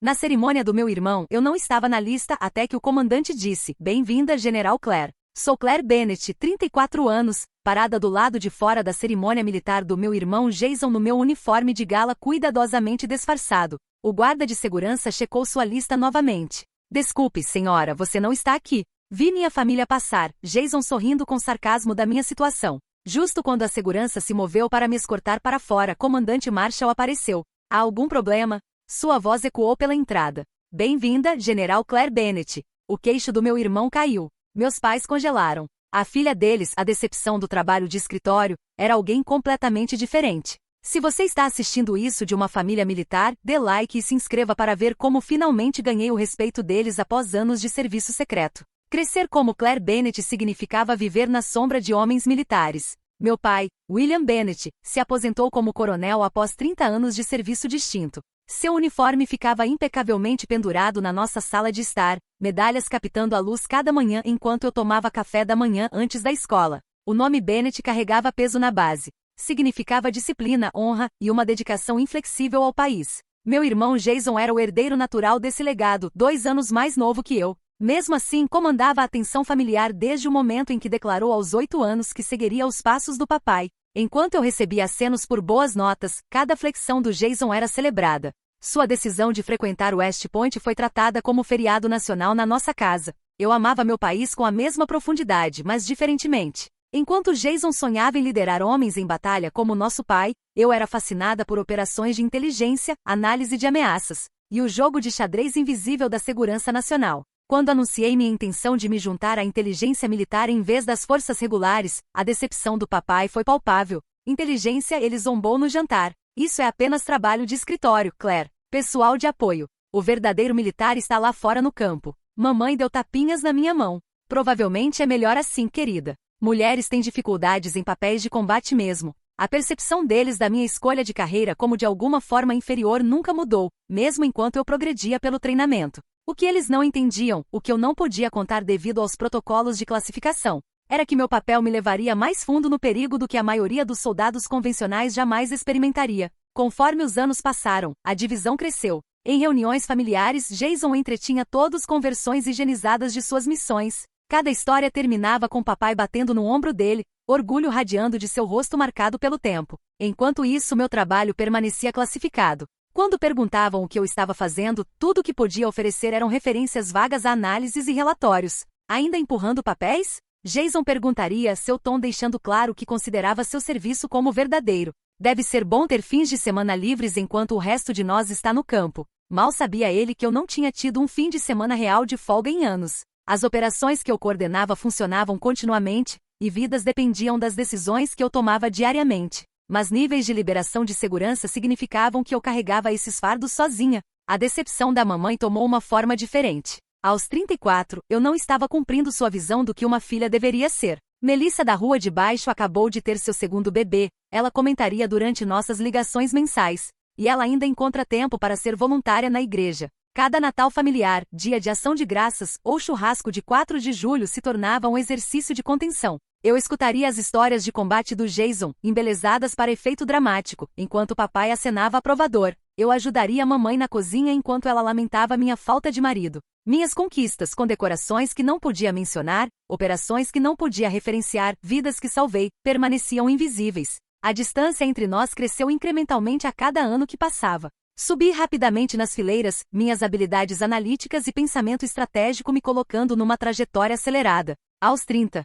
Na cerimônia do meu irmão, eu não estava na lista até que o comandante disse: "Bem-vinda, General Claire." Sou Claire Bennett, 34 anos, parada do lado de fora da cerimônia militar do meu irmão Jason no meu uniforme de gala cuidadosamente disfarçado. O guarda de segurança checou sua lista novamente. "Desculpe, senhora, você não está aqui. Vi minha família passar." Jason sorrindo com sarcasmo da minha situação. Justo quando a segurança se moveu para me escortar para fora, comandante Marshall apareceu. "Há algum problema?" Sua voz ecoou pela entrada. "Bem-vinda, General Claire Bennett." O queixo do meu irmão caiu. Meus pais congelaram. A filha deles, a decepção do trabalho de escritório, era alguém completamente diferente. Se você está assistindo isso de uma família militar, dê like e se inscreva para ver como finalmente ganhei o respeito deles após anos de serviço secreto. Crescer como Claire Bennett significava viver na sombra de homens militares. Meu pai, William Bennett, se aposentou como coronel após 30 anos de serviço distinto. Seu uniforme ficava impecavelmente pendurado na nossa sala de estar, medalhas captando a luz cada manhã enquanto eu tomava café da manhã antes da escola. O nome Bennett carregava peso na base. Significava disciplina, honra e uma dedicação inflexível ao país. Meu irmão Jason era o herdeiro natural desse legado, 2 anos mais novo que eu. Mesmo assim, comandava a atenção familiar desde o momento em que declarou aos 8 anos que seguiria os passos do papai. Enquanto eu recebia acenos por boas notas, cada flexão do Jason era celebrada. Sua decisão de frequentar West Point foi tratada como feriado nacional na nossa casa. Eu amava meu país com a mesma profundidade, mas diferentemente. Enquanto Jason sonhava em liderar homens em batalha como nosso pai, eu era fascinada por operações de inteligência, análise de ameaças, e o jogo de xadrez invisível da segurança nacional. Quando anunciei minha intenção de me juntar à inteligência militar em vez das forças regulares, a decepção do papai foi palpável. "Inteligência", ele zombou no jantar. "Isso é apenas trabalho de escritório, Claire. Pessoal de apoio. O verdadeiro militar está lá fora no campo." Mamãe deu tapinhas na minha mão. "Provavelmente é melhor assim, querida. Mulheres têm dificuldades em papéis de combate mesmo." A percepção deles da minha escolha de carreira como de alguma forma inferior nunca mudou, mesmo enquanto eu progredia pelo treinamento. O que eles não entendiam, o que eu não podia contar devido aos protocolos de classificação, era que meu papel me levaria mais fundo no perigo do que a maioria dos soldados convencionais jamais experimentaria. Conforme os anos passaram, a divisão cresceu. Em reuniões familiares, Jason entretinha todos com versões higienizadas de suas missões. Cada história terminava com papai batendo no ombro dele, orgulho radiando de seu rosto marcado pelo tempo. Enquanto isso, meu trabalho permanecia classificado. Quando perguntavam o que eu estava fazendo, tudo o que podia oferecer eram referências vagas a análises e relatórios. "Ainda empurrando papéis?" Jason perguntaria, seu tom deixando claro que considerava seu serviço como verdadeiro. "Deve ser bom ter fins de semana livres enquanto o resto de nós está no campo." Mal sabia ele que eu não tinha tido um fim de semana real de folga em anos. As operações que eu coordenava funcionavam continuamente, e vidas dependiam das decisões que eu tomava diariamente. Mas níveis de liberação de segurança significavam que eu carregava esses fardos sozinha. A decepção da mamãe tomou uma forma diferente. Aos 34, eu não estava cumprindo sua visão do que uma filha deveria ser. "Melissa da rua de baixo acabou de ter seu segundo bebê", ela comentaria durante nossas ligações mensais. "E ela ainda encontra tempo para ser voluntária na igreja." Cada Natal familiar, dia de ação de graças ou churrasco de 4 de julho se tornava um exercício de contenção. Eu escutaria as histórias de combate do Jason, embelezadas para efeito dramático, enquanto papai acenava aprovador. Eu ajudaria a mamãe na cozinha enquanto ela lamentava minha falta de marido. Minhas conquistas, condecorações que não podia mencionar, operações que não podia referenciar, vidas que salvei, permaneciam invisíveis. A distância entre nós cresceu incrementalmente a cada ano que passava. Subi rapidamente nas fileiras, minhas habilidades analíticas e pensamento estratégico me colocando numa trajetória acelerada. Aos 30,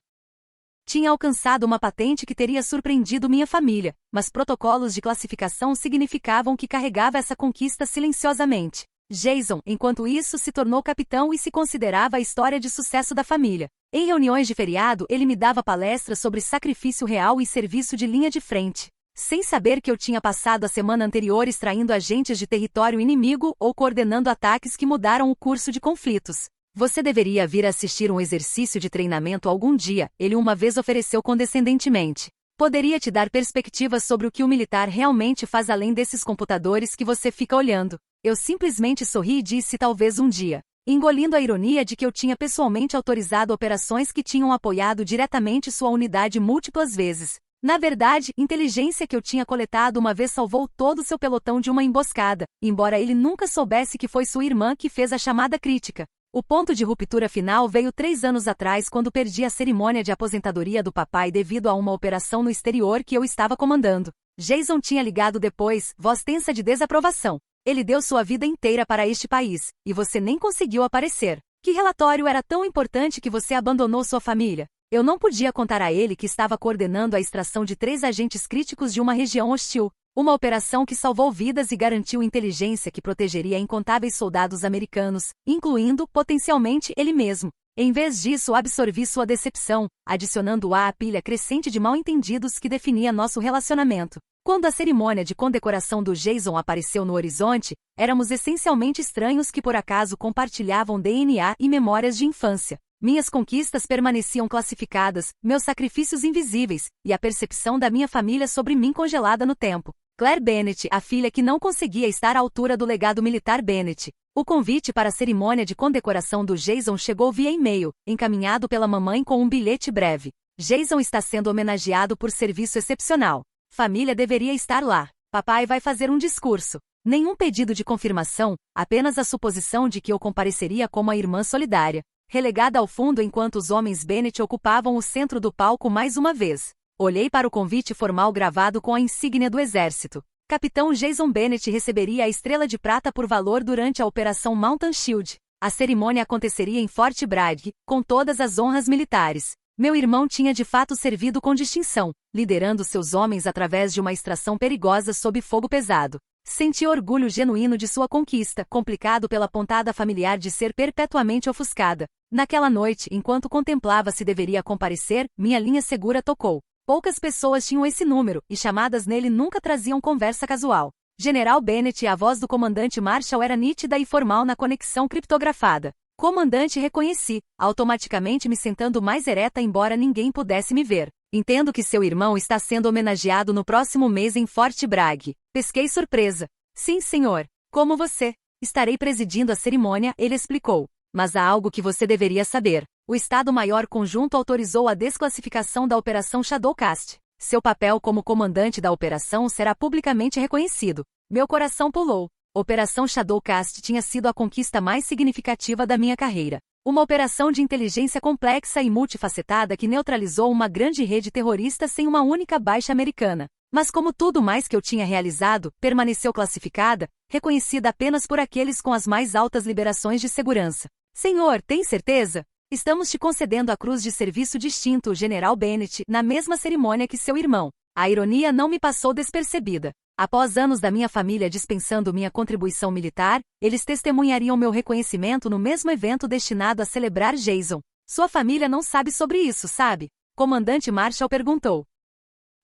tinha alcançado uma patente que teria surpreendido minha família, mas protocolos de classificação significavam que carregava essa conquista silenciosamente. Jason, enquanto isso, se tornou capitão e se considerava a história de sucesso da família. Em reuniões de feriado, ele me dava palestras sobre sacrifício real e serviço de linha de frente. Sem saber que eu tinha passado a semana anterior extraindo agentes de território inimigo ou coordenando ataques que mudaram o curso de conflitos. "Você deveria vir assistir um exercício de treinamento algum dia", ele uma vez ofereceu condescendentemente. "Poderia te dar perspectivas sobre o que o militar realmente faz além desses computadores que você fica olhando." Eu simplesmente sorri e disse talvez um dia, engolindo a ironia de que eu tinha pessoalmente autorizado operações que tinham apoiado diretamente sua unidade múltiplas vezes. Na verdade, inteligência que eu tinha coletado uma vez salvou todo o seu pelotão de uma emboscada, embora ele nunca soubesse que foi sua irmã que fez a chamada crítica. O ponto de ruptura final veio 3 anos atrás quando perdi a cerimônia de aposentadoria do papai devido a uma operação no exterior que eu estava comandando. Jason tinha ligado depois, voz tensa de desaprovação. Ele deu sua vida inteira para este país, e você nem conseguiu aparecer. Que relatório era tão importante que você abandonou sua família? Eu não podia contar a ele que estava coordenando a extração de 3 agentes críticos de uma região hostil, uma operação que salvou vidas e garantiu inteligência que protegeria incontáveis soldados americanos, incluindo, potencialmente, ele mesmo. Em vez disso, absorvi sua decepção, adicionando-a à pilha crescente de mal-entendidos que definia nosso relacionamento. Quando a cerimônia de condecoração do Jason apareceu no horizonte, éramos essencialmente estranhos que por acaso compartilhavam DNA e memórias de infância. Minhas conquistas permaneciam classificadas, meus sacrifícios invisíveis, e a percepção da minha família sobre mim congelada no tempo. Claire Bennett, a filha que não conseguia estar à altura do legado militar Bennett. O convite para a cerimônia de condecoração do Jason chegou via e-mail, encaminhado pela mamãe com um bilhete breve. Jason está sendo homenageado por serviço excepcional. Família deveria estar lá. Papai vai fazer um discurso. Nenhum pedido de confirmação, apenas a suposição de que eu compareceria como a irmã solidária. Relegada ao fundo enquanto os homens Bennett ocupavam o centro do palco mais uma vez. Olhei para o convite formal gravado com a insígnia do exército. Capitão Jason Bennett receberia a estrela de prata por valor durante a Operação Mountain Shield. A cerimônia aconteceria em Fort Bragg, com todas as honras militares. Meu irmão tinha de fato servido com distinção, liderando seus homens através de uma extração perigosa sob fogo pesado. Senti orgulho genuíno de sua conquista, complicado pela pontada familiar de ser perpetuamente ofuscada. Naquela noite, enquanto contemplava se deveria comparecer, minha linha segura tocou. Poucas pessoas tinham esse número, e chamadas nele nunca traziam conversa casual. General Bennett, a voz do comandante Marshall era nítida e formal na conexão criptografada. Comandante, reconheci, automaticamente me sentando mais ereta embora ninguém pudesse me ver. Entendo que seu irmão está sendo homenageado no próximo mês em Fort Bragg. Pesquei surpresa. Sim, senhor. Como você? Estarei presidindo a cerimônia, ele explicou. Mas há algo que você deveria saber. O Estado-Maior Conjunto autorizou a desclassificação da Operação Shadowcast. Seu papel como comandante da operação será publicamente reconhecido. Meu coração pulou. Operação Shadowcast tinha sido a conquista mais significativa da minha carreira. Uma operação de inteligência complexa e multifacetada que neutralizou uma grande rede terrorista sem uma única baixa americana. Mas como tudo mais que eu tinha realizado, permaneceu classificada, reconhecida apenas por aqueles com as mais altas liberações de segurança. Senhor, tem certeza? Estamos te concedendo a Cruz de Serviço Distinto, General Bennett, na mesma cerimônia que seu irmão. A ironia não me passou despercebida. Após anos da minha família dispensando minha contribuição militar, eles testemunhariam meu reconhecimento no mesmo evento destinado a celebrar Jason. Sua família não sabe sobre isso, sabe? Comandante Marshall perguntou.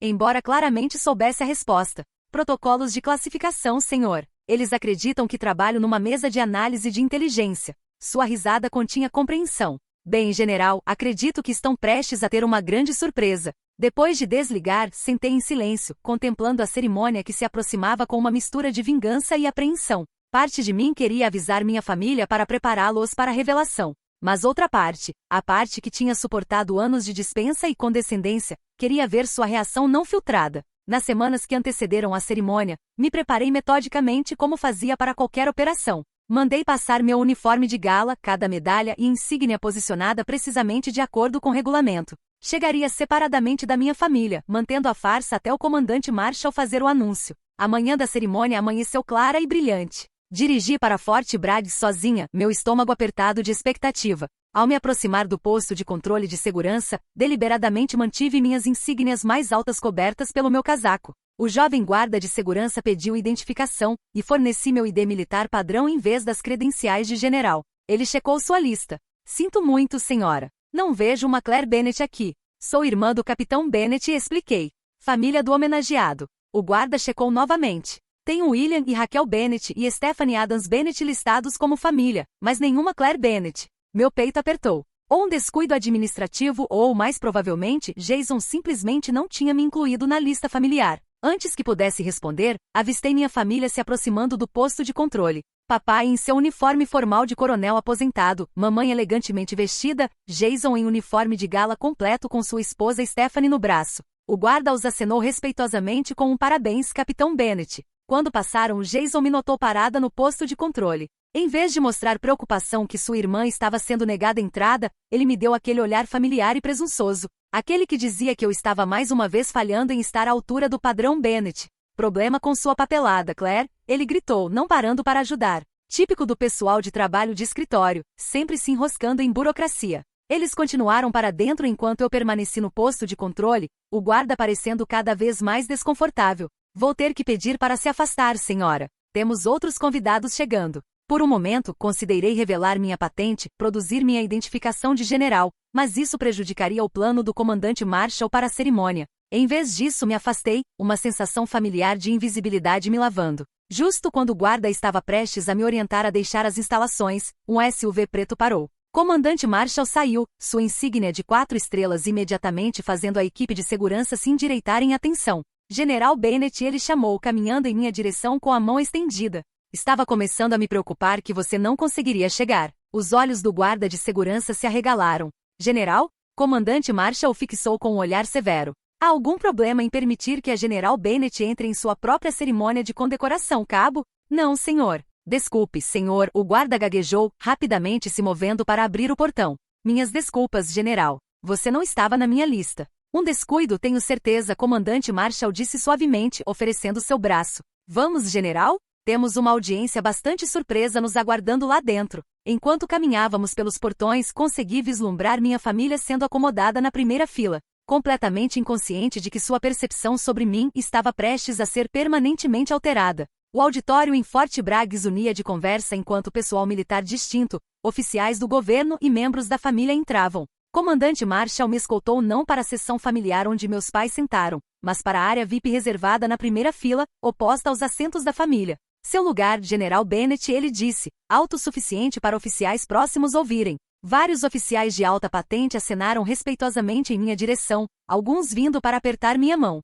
Embora claramente soubesse a resposta. Protocolos de classificação, senhor. Eles acreditam que trabalho numa mesa de análise de inteligência. Sua risada continha compreensão. Bem, general, acredito que estão prestes a ter uma grande surpresa. Depois de desligar, sentei em silêncio, contemplando a cerimônia que se aproximava com uma mistura de vingança e apreensão. Parte de mim queria avisar minha família para prepará-los para a revelação. Mas outra parte, a parte que tinha suportado anos de dispensa e condescendência, queria ver sua reação não filtrada. Nas semanas que antecederam a cerimônia, me preparei metodicamente como fazia para qualquer operação. Mandei passar meu uniforme de gala, cada medalha e insígnia posicionada precisamente de acordo com o regulamento. Chegaria separadamente da minha família, mantendo a farsa até o comandante Marshall fazer o anúncio. A manhã da cerimônia amanheceu clara e brilhante. Dirigi para Fort Bragg sozinha, meu estômago apertado de expectativa. Ao me aproximar do posto de controle de segurança, deliberadamente mantive minhas insígnias mais altas cobertas pelo meu casaco. O jovem guarda de segurança pediu identificação, e forneci meu ID militar padrão em vez das credenciais de general. Ele checou sua lista. Sinto muito, senhora. Não vejo uma Claire Bennett aqui. Sou irmã do capitão Bennett e expliquei. Família do homenageado. O guarda checou novamente. Tenho William e Raquel Bennett e Stephanie Adams Bennett listados como família, mas nenhuma Claire Bennett. Meu peito apertou. Ou um descuido administrativo ou, mais provavelmente, Jason simplesmente não tinha me incluído na lista familiar. Antes que pudesse responder, avistei minha família se aproximando do posto de controle. Papai em seu uniforme formal de coronel aposentado, mamãe elegantemente vestida, Jason em uniforme de gala completo com sua esposa Stephanie no braço. O guarda os acenou respeitosamente com um parabéns, Capitão Bennett. Quando passaram, Jason me notou parada no posto de controle. Em vez de mostrar preocupação que sua irmã estava sendo negada entrada, ele me deu aquele olhar familiar e presunçoso. Aquele que dizia que eu estava mais uma vez falhando em estar à altura do padrão Bennett. Problema com sua papelada, Claire, ele gritou, não parando para ajudar. Típico do pessoal de trabalho de escritório, sempre se enroscando em burocracia. Eles continuaram para dentro enquanto eu permaneci no posto de controle, o guarda parecendo cada vez mais desconfortável. Vou ter que pedir para se afastar, senhora. Temos outros convidados chegando. Por um momento, considerei revelar minha patente, produzir minha identificação de general, mas isso prejudicaria o plano do comandante Marshall para a cerimônia. Em vez disso, me afastei, uma sensação familiar de invisibilidade me lavando. Justo quando o guarda estava prestes a me orientar a deixar as instalações, um SUV preto parou. Comandante Marshall saiu, sua insígnia de 4 estrelas imediatamente fazendo a equipe de segurança se endireitar em atenção. General Bennett, ele chamou, caminhando em minha direção com a mão estendida. Estava começando a me preocupar que você não conseguiria chegar. Os olhos do guarda de segurança se arregalaram. General? Comandante Marshall o fixou com um olhar severo. Há algum problema em permitir que a General Bennett entre em sua própria cerimônia de condecoração, cabo? Não, senhor. Desculpe, senhor, o guarda gaguejou, rapidamente se movendo para abrir o portão. Minhas desculpas, general. Você não estava na minha lista. Um descuido, tenho certeza, comandante Marshall disse suavemente, oferecendo seu braço. Vamos, general? Temos uma audiência bastante surpresa nos aguardando lá dentro. Enquanto caminhávamos pelos portões, consegui vislumbrar minha família sendo acomodada na primeira fila, completamente inconsciente de que sua percepção sobre mim estava prestes a ser permanentemente alterada. O auditório em Fort Bragg unia de conversa enquanto pessoal militar distinto, oficiais do governo e membros da família entravam. Comandante Marshall me escoltou não para a sessão familiar onde meus pais sentaram, mas para a área VIP reservada na primeira fila, oposta aos assentos da família. Seu lugar, General Bennett, ele disse, autossuficiente para oficiais próximos ouvirem. Vários oficiais de alta patente acenaram respeitosamente em minha direção, alguns vindo para apertar minha mão.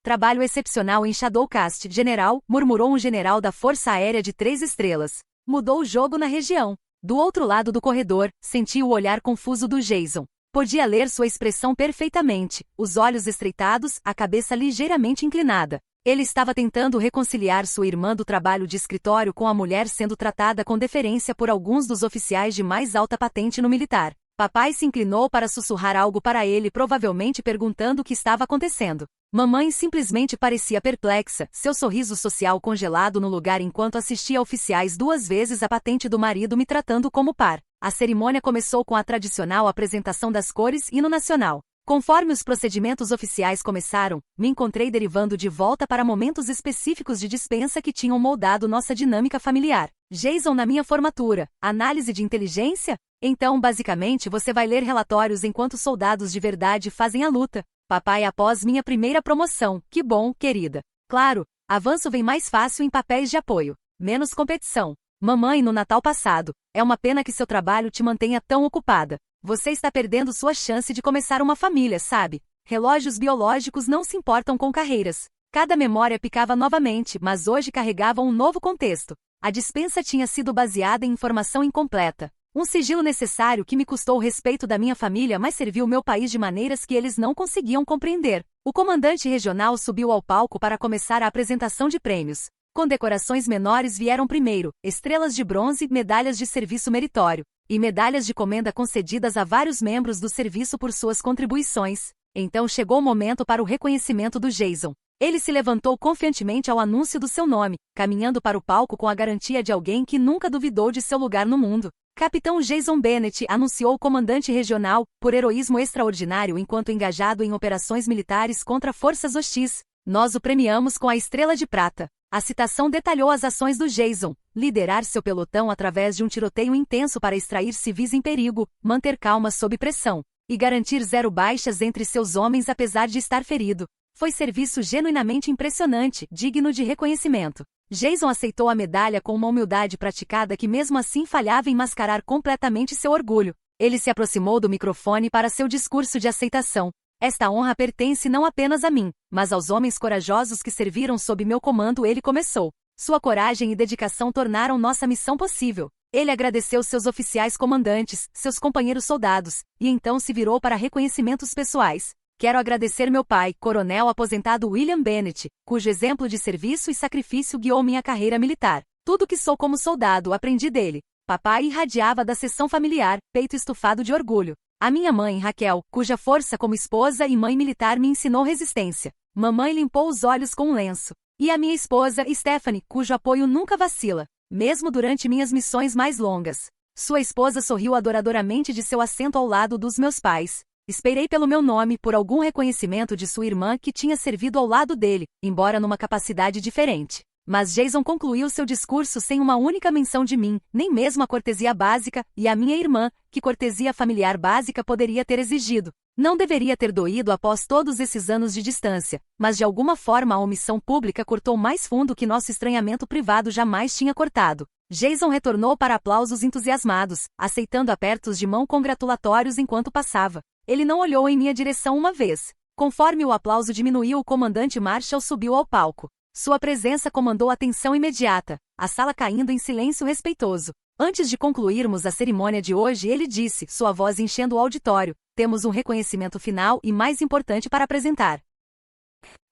Trabalho excepcional em Shadowcast, general, murmurou um general da Força Aérea de 3 estrelas. Mudou o jogo na região. Do outro lado do corredor, senti o olhar confuso do Jason. Podia ler sua expressão perfeitamente, os olhos estreitados, a cabeça ligeiramente inclinada. Ele estava tentando reconciliar sua irmã do trabalho de escritório com a mulher sendo tratada com deferência por alguns dos oficiais de mais alta patente no militar. Papai se inclinou para sussurrar algo para ele, provavelmente perguntando o que estava acontecendo. Mamãe simplesmente parecia perplexa, seu sorriso social congelado no lugar enquanto assistia a oficiais 2 vezes a patente do marido me tratando como par. A cerimônia começou com a tradicional apresentação das cores e hino nacional. Conforme os procedimentos oficiais começaram, me encontrei derivando de volta para momentos específicos de dispensa que tinham moldado nossa dinâmica familiar. Jason na minha formatura, análise de inteligência? Então, basicamente, você vai ler relatórios enquanto soldados de verdade fazem a luta. Papai após minha primeira promoção, que bom, querida. Claro, avanço vem mais fácil em papéis de apoio. Menos competição. Mamãe no Natal passado, é uma pena que seu trabalho te mantenha tão ocupada. Você está perdendo sua chance de começar uma família, sabe? Relógios biológicos não se importam com carreiras. Cada memória picava novamente, mas hoje carregava um novo contexto. A dispensa tinha sido baseada em informação incompleta. Um sigilo necessário que me custou o respeito da minha família, mas serviu meu país de maneiras que eles não conseguiam compreender. O comandante regional subiu ao palco para começar a apresentação de prêmios. Condecorações menores vieram primeiro, estrelas de bronze, medalhas de serviço meritório, e medalhas de comenda concedidas a vários membros do serviço por suas contribuições. Então chegou o momento para o reconhecimento do Jason. Ele se levantou confiantemente ao anúncio do seu nome, caminhando para o palco com a garantia de alguém que nunca duvidou de seu lugar no mundo. Capitão Jason Bennett, anunciou o comandante regional, por heroísmo extraordinário enquanto engajado em operações militares contra forças hostis. Nós o premiamos com a Estrela de Prata. A citação detalhou as ações do Jason, liderar seu pelotão através de um tiroteio intenso para extrair civis em perigo, manter calma sob pressão, e garantir 0 baixas entre seus homens apesar de estar ferido. Foi serviço genuinamente impressionante, digno de reconhecimento. Jason aceitou a medalha com uma humildade praticada que mesmo assim falhava em mascarar completamente seu orgulho. Ele se aproximou do microfone para seu discurso de aceitação. Esta honra pertence não apenas a mim, mas aos homens corajosos que serviram sob meu comando. Ele começou. Sua coragem e dedicação tornaram nossa missão possível. Ele agradeceu seus oficiais comandantes, seus companheiros soldados, e então se virou para reconhecimentos pessoais. Quero agradecer meu pai, coronel aposentado William Bennett, cujo exemplo de serviço e sacrifício guiou minha carreira militar. Tudo que sou como soldado aprendi dele. Papai irradiava da seção familiar, peito estufado de orgulho. A minha mãe, Raquel, cuja força como esposa e mãe militar me ensinou resistência. Mamãe limpou os olhos com um lenço. E a minha esposa, Stephanie, cujo apoio nunca vacila, mesmo durante minhas missões mais longas. Sua esposa sorriu adoradoramente de seu assento ao lado dos meus pais. Esperei pelo meu nome por algum reconhecimento de sua irmã que tinha servido ao lado dele, embora numa capacidade diferente. Mas Jason concluiu seu discurso sem uma única menção de mim, nem mesmo a cortesia básica, e a minha irmã, que cortesia familiar básica poderia ter exigido. Não deveria ter doído após todos esses anos de distância, mas de alguma forma a omissão pública cortou mais fundo que nosso estranhamento privado jamais tinha cortado. Jason retornou para aplausos entusiasmados, aceitando apertos de mão congratulatórios enquanto passava. Ele não olhou em minha direção uma vez. Conforme o aplauso diminuiu, o comandante Marshall subiu ao palco. Sua presença comandou atenção imediata, a sala caindo em silêncio respeitoso. Antes de concluirmos a cerimônia de hoje, ele disse, sua voz enchendo o auditório, temos um reconhecimento final e mais importante para apresentar.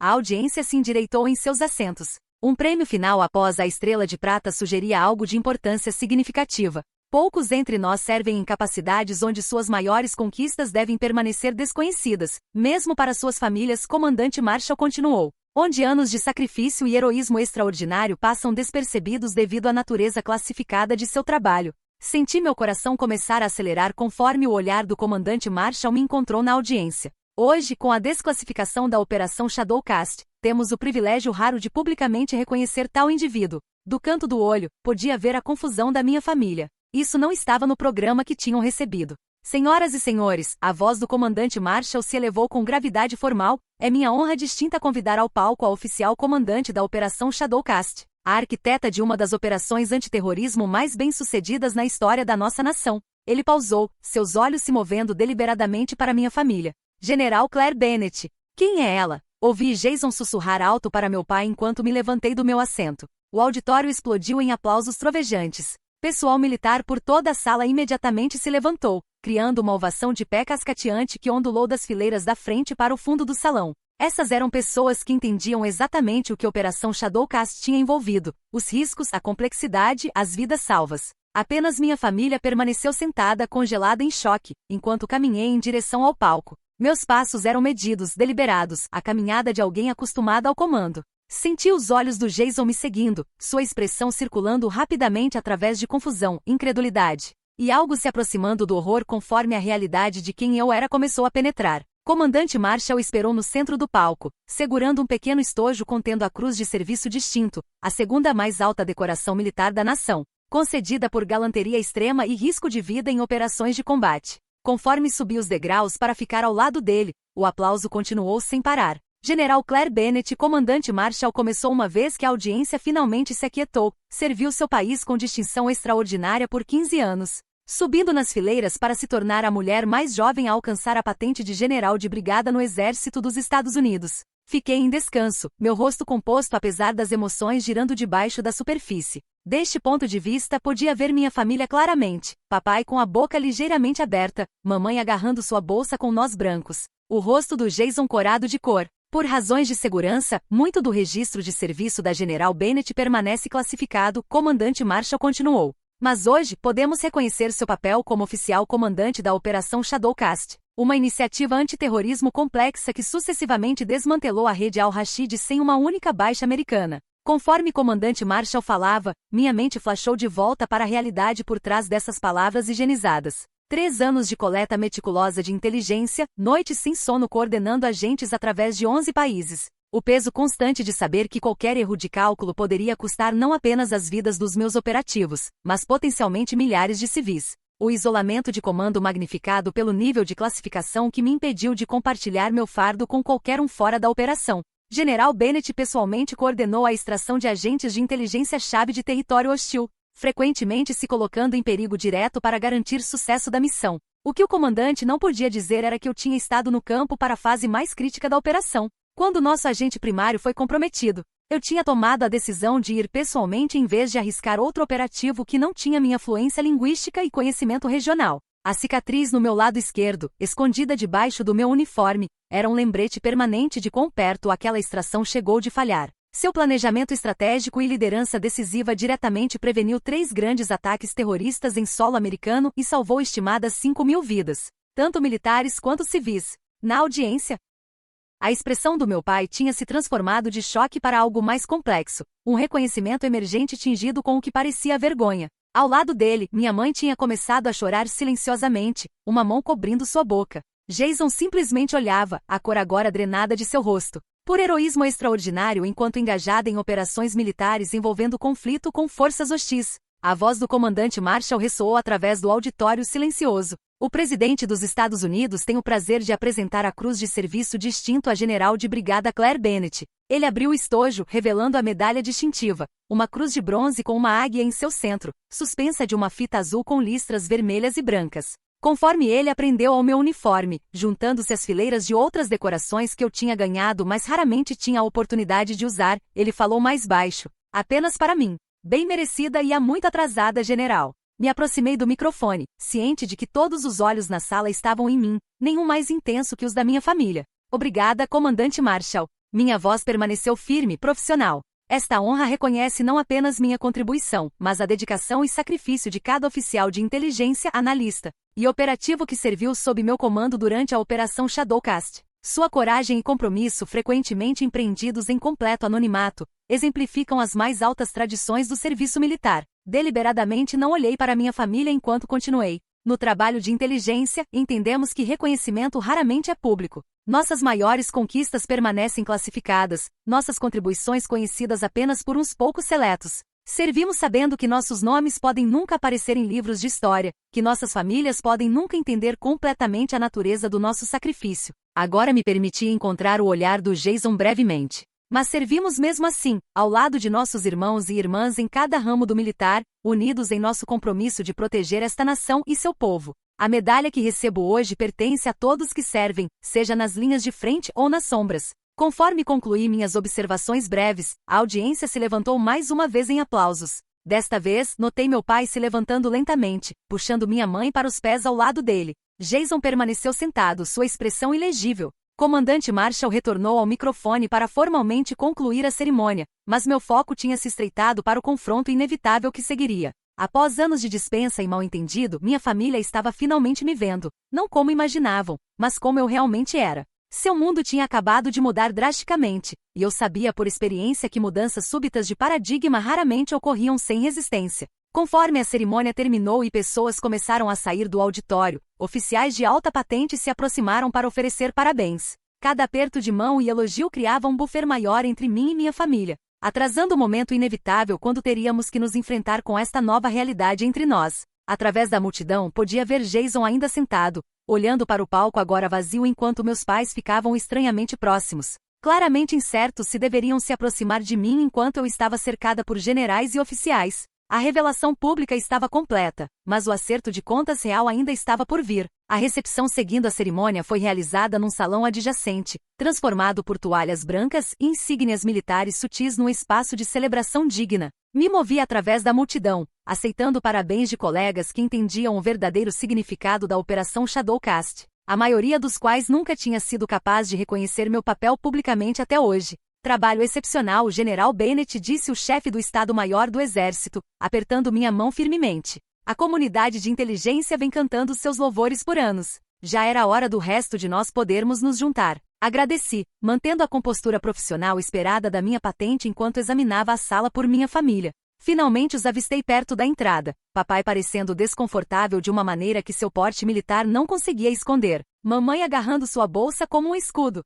A audiência se endireitou em seus assentos. Um prêmio final após a estrela de prata sugeria algo de importância significativa. Poucos entre nós servem em capacidades onde suas maiores conquistas devem permanecer desconhecidas, mesmo para suas famílias, comandante Marshall continuou. Onde anos de sacrifício e heroísmo extraordinário passam despercebidos devido à natureza classificada de seu trabalho. Senti meu coração começar a acelerar conforme o olhar do comandante Marshall me encontrou na audiência. Hoje, com a desclassificação da Operação Shadowcast, temos o privilégio raro de publicamente reconhecer tal indivíduo. Do canto do olho, podia ver a confusão da minha família. Isso não estava no programa que tinham recebido. Senhoras e senhores, a voz do comandante Marshall se elevou com gravidade formal. É minha honra distinta convidar ao palco a oficial comandante da Operação Shadowcast, a arquiteta de uma das operações antiterrorismo mais bem-sucedidas na história da nossa nação. Ele pausou, seus olhos se movendo deliberadamente para minha família. General Claire Bennett. Quem é ela? Ouvi Jason sussurrar alto para meu pai enquanto me levantei do meu assento. O auditório explodiu em aplausos trovejantes. Pessoal militar por toda a sala imediatamente se levantou, criando uma ovação de pé cascateante que ondulou das fileiras da frente para o fundo do salão. Essas eram pessoas que entendiam exatamente o que a Operação Shadowcast tinha envolvido, os riscos, a complexidade, as vidas salvas. Apenas minha família permaneceu sentada, congelada em choque, enquanto caminhei em direção ao palco. Meus passos eram medidos, deliberados, a caminhada de alguém acostumado ao comando. Senti os olhos do Jason me seguindo, sua expressão circulando rapidamente através de confusão, incredulidade. E algo se aproximando do horror conforme a realidade de quem eu era começou a penetrar. Comandante Marshall esperou no centro do palco, segurando um pequeno estojo contendo a Cruz de Serviço Distinto, a segunda mais alta decoração militar da nação, concedida por galanteria extrema e risco de vida em operações de combate. Conforme subi os degraus para ficar ao lado dele, o aplauso continuou sem parar. General Claire Bennett, comandante Marshall, começou uma vez que a audiência finalmente se aquietou, serviu seu país com distinção extraordinária por 15 anos, subindo nas fileiras para se tornar a mulher mais jovem a alcançar a patente de general de brigada no Exército dos Estados Unidos. Fiquei em descanso, meu rosto composto apesar das emoções girando debaixo da superfície. Deste ponto de vista, podia ver minha família claramente, papai com a boca ligeiramente aberta, mamãe agarrando sua bolsa com nós brancos, o rosto do Jason corado de cor. Por razões de segurança, muito do registro de serviço da General Bennett permanece classificado, comandante Marshall continuou. Mas hoje, podemos reconhecer seu papel como oficial comandante da Operação Shadowcast, uma iniciativa antiterrorismo complexa que sucessivamente desmantelou a rede Al-Rashid sem uma única baixa americana. Conforme comandante Marshall falava, minha mente flashou de volta para a realidade por trás dessas palavras higienizadas. 3 anos de coleta meticulosa de inteligência, noites sem sono coordenando agentes através de 11 países. O peso constante de saber que qualquer erro de cálculo poderia custar não apenas as vidas dos meus operativos, mas potencialmente milhares de civis. O isolamento de comando magnificado pelo nível de classificação que me impediu de compartilhar meu fardo com qualquer um fora da operação. General Bennett pessoalmente coordenou a extração de agentes de inteligência-chave de território hostil, frequentemente se colocando em perigo direto para garantir sucesso da missão. O que o comandante não podia dizer era que eu tinha estado no campo para a fase mais crítica da operação. Quando nosso agente primário foi comprometido, eu tinha tomado a decisão de ir pessoalmente em vez de arriscar outro operativo que não tinha minha fluência linguística e conhecimento regional. A cicatriz no meu lado esquerdo, escondida debaixo do meu uniforme, era um lembrete permanente de quão perto aquela extração chegou de falhar. Seu planejamento estratégico e liderança decisiva diretamente preveniu 3 grandes ataques terroristas em solo americano e salvou estimadas 5.000 vidas, tanto militares quanto civis. Na audiência, a expressão do meu pai tinha se transformado de choque para algo mais complexo, um reconhecimento emergente tingido com o que parecia vergonha. Ao lado dele, minha mãe tinha começado a chorar silenciosamente, uma mão cobrindo sua boca. Jason simplesmente olhava, a cor agora drenada de seu rosto. Por heroísmo extraordinário enquanto engajada em operações militares envolvendo conflito com forças hostis. A voz do comandante Marshall ressoou através do auditório silencioso. O presidente dos Estados Unidos tem o prazer de apresentar a Cruz de Serviço Distinto à General de Brigada Claire Bennett. Ele abriu o estojo, revelando a medalha distintiva, uma cruz de bronze com uma águia em seu centro, suspensa de uma fita azul com listras vermelhas e brancas. Conforme ele aprendeu ao meu uniforme, juntando-se às fileiras de outras decorações que eu tinha ganhado mas raramente tinha a oportunidade de usar, ele falou mais baixo. Apenas para mim. Bem merecida e há muito atrasada, general. Me aproximei do microfone, ciente de que todos os olhos na sala estavam em mim, nenhum mais intenso que os da minha família. Obrigada, comandante Marshall. Minha voz permaneceu firme, profissional. Esta honra reconhece não apenas minha contribuição, mas a dedicação e sacrifício de cada oficial de inteligência, analista e operativo que serviu sob meu comando durante a Operação Shadowcast. Sua coragem e compromisso, frequentemente empreendidos em completo anonimato, exemplificam as mais altas tradições do serviço militar. Deliberadamente não olhei para minha família enquanto continuei. No trabalho de inteligência, entendemos que reconhecimento raramente é público. Nossas maiores conquistas permanecem classificadas, nossas contribuições conhecidas apenas por uns poucos seletos. Servimos sabendo que nossos nomes podem nunca aparecer em livros de história, que nossas famílias podem nunca entender completamente a natureza do nosso sacrifício. Agora me permiti encontrar o olhar do Jason brevemente. Mas servimos mesmo assim, ao lado de nossos irmãos e irmãs em cada ramo do militar, unidos em nosso compromisso de proteger esta nação e seu povo. A medalha que recebo hoje pertence a todos que servem, seja nas linhas de frente ou nas sombras. Conforme concluí minhas observações breves, a audiência se levantou mais uma vez em aplausos. Desta vez, notei meu pai se levantando lentamente, puxando minha mãe para os pés ao lado dele. Jason permaneceu sentado, sua expressão ilegível. Comandante Marshall retornou ao microfone para formalmente concluir a cerimônia, mas meu foco tinha se estreitado para o confronto inevitável que seguiria. Após anos de dispensa e mal-entendido, minha família estava finalmente me vendo, não como imaginavam, mas como eu realmente era. Seu mundo tinha acabado de mudar drasticamente, e eu sabia por experiência que mudanças súbitas de paradigma raramente ocorriam sem resistência. Conforme a cerimônia terminou e pessoas começaram a sair do auditório, oficiais de alta patente se aproximaram para oferecer parabéns. Cada aperto de mão e elogio criava um buffer maior entre mim e minha família, atrasando o momento inevitável quando teríamos que nos enfrentar com esta nova realidade entre nós. Através da multidão, podia ver Jason ainda sentado, olhando para o palco agora vazio enquanto meus pais ficavam estranhamente próximos, claramente incertos se deveriam se aproximar de mim enquanto eu estava cercada por generais e oficiais. A revelação pública estava completa, mas o acerto de contas real ainda estava por vir. A recepção seguindo a cerimônia foi realizada num salão adjacente, transformado por toalhas brancas e insígnias militares sutis num espaço de celebração digna. Me movi através da multidão, aceitando parabéns de colegas que entendiam o verdadeiro significado da Operação Shadowcast, a maioria dos quais nunca tinha sido capaz de reconhecer meu papel publicamente até hoje. Trabalho excepcional, o General Bennett, disse o chefe do Estado-Maior do Exército, apertando minha mão firmemente. A comunidade de inteligência vem cantando seus louvores por anos. Já era hora do resto de nós podermos nos juntar. Agradeci, mantendo a compostura profissional esperada da minha patente enquanto examinava a sala por minha família. Finalmente os avistei perto da entrada, papai parecendo desconfortável de uma maneira que seu porte militar não conseguia esconder, mamãe agarrando sua bolsa como um escudo.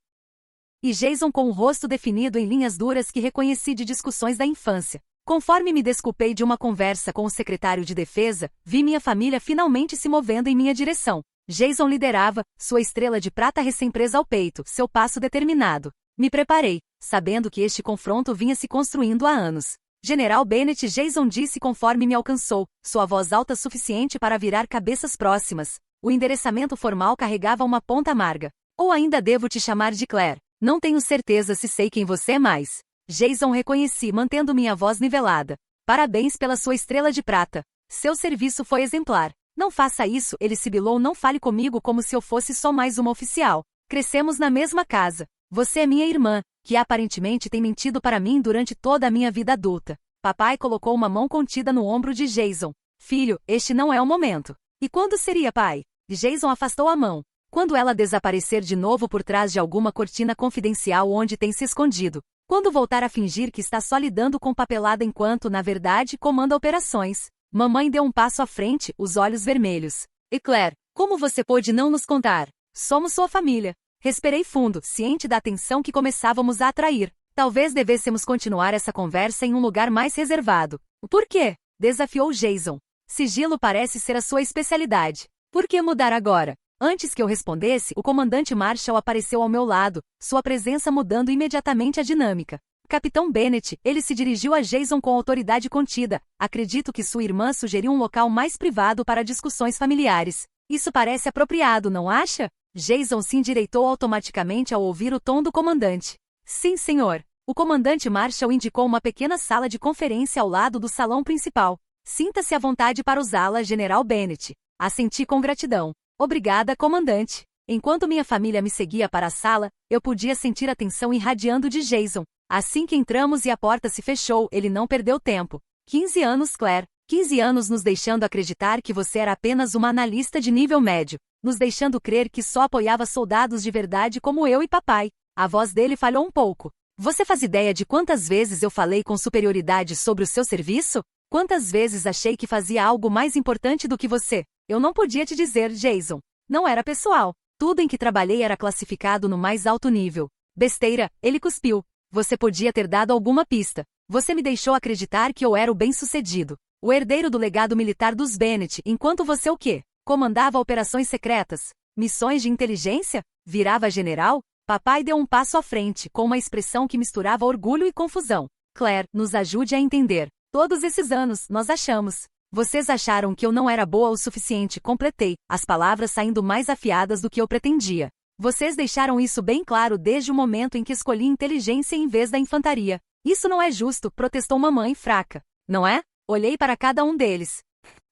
E Jason com o rosto definido em linhas duras que reconheci de discussões da infância. Conforme me desculpei de uma conversa com o secretário de defesa, vi minha família finalmente se movendo em minha direção. Jason liderava, sua estrela de prata recém-presa ao peito, seu passo determinado. Me preparei, sabendo que este confronto vinha se construindo há anos. General Bennett, Jason disse conforme me alcançou, sua voz alta suficiente para virar cabeças próximas. O endereçamento formal carregava uma ponta amarga. Ou ainda devo te chamar de Claire? Não tenho certeza se sei quem você é mais. Jason reconheci, mantendo minha voz nivelada. Parabéns pela sua estrela de prata. Seu serviço foi exemplar. Não faça isso, ele sibilou, não fale comigo como se eu fosse só mais uma oficial. Crescemos na mesma casa. Você é minha irmã, que aparentemente tem mentido para mim durante toda a minha vida adulta. Papai colocou uma mão contida no ombro de Jason. Filho, este não é o momento. E quando seria, pai? Jason afastou a mão. Quando ela desaparecer de novo por trás de alguma cortina confidencial onde tem se escondido. Quando voltar a fingir que está só lidando com papelada enquanto, na verdade, comanda operações. Mamãe deu um passo à frente, os olhos vermelhos. E Claire, como você pôde não nos contar? Somos sua família. Respirei fundo, ciente da atenção que começávamos a atrair. Talvez devêssemos continuar essa conversa em um lugar mais reservado. Por quê? Desafiou Jason. Sigilo parece ser a sua especialidade. Por que mudar agora? Antes que eu respondesse, o comandante Marshall apareceu ao meu lado, sua presença mudando imediatamente a dinâmica. Capitão Bennett, ele se dirigiu a Jason com autoridade contida. Acredito que sua irmã sugeriu um local mais privado para discussões familiares. Isso parece apropriado, não acha? Jason se endireitou automaticamente ao ouvir o tom do comandante. Sim, senhor. O comandante Marshall indicou uma pequena sala de conferência ao lado do salão principal. Sinta-se à vontade para usá-la, General Bennett. Assenti com gratidão. Obrigada, comandante. Enquanto minha família me seguia para a sala, eu podia sentir a tensão irradiando de Jason. Assim que entramos e a porta se fechou, ele não perdeu tempo. 15 anos, Claire. 15 anos nos deixando acreditar que você era apenas uma analista de nível médio. Nos deixando crer que só apoiava soldados de verdade como eu e papai. A voz dele falhou um pouco. Você faz ideia de quantas vezes eu falei com superioridade sobre o seu serviço? Quantas vezes achei que fazia algo mais importante do que você? Eu não podia te dizer, Jason. Não era pessoal. Tudo em que trabalhei era classificado no mais alto nível. Besteira, ele cuspiu. Você podia ter dado alguma pista. Você me deixou acreditar que eu era o bem-sucedido. O herdeiro do legado militar dos Bennett, enquanto você o quê? Comandava operações secretas? Missões de inteligência? Virava general? Papai deu um passo à frente, com uma expressão que misturava orgulho e confusão. Claire, nos ajude a entender. Todos esses anos, nós achamos. Vocês acharam que eu não era boa o suficiente, completei, as palavras saindo mais afiadas do que eu pretendia. Vocês deixaram isso bem claro desde o momento em que escolhi inteligência em vez da infantaria. Isso não é justo, protestou mamãe fraca. Não é? Olhei para cada um deles.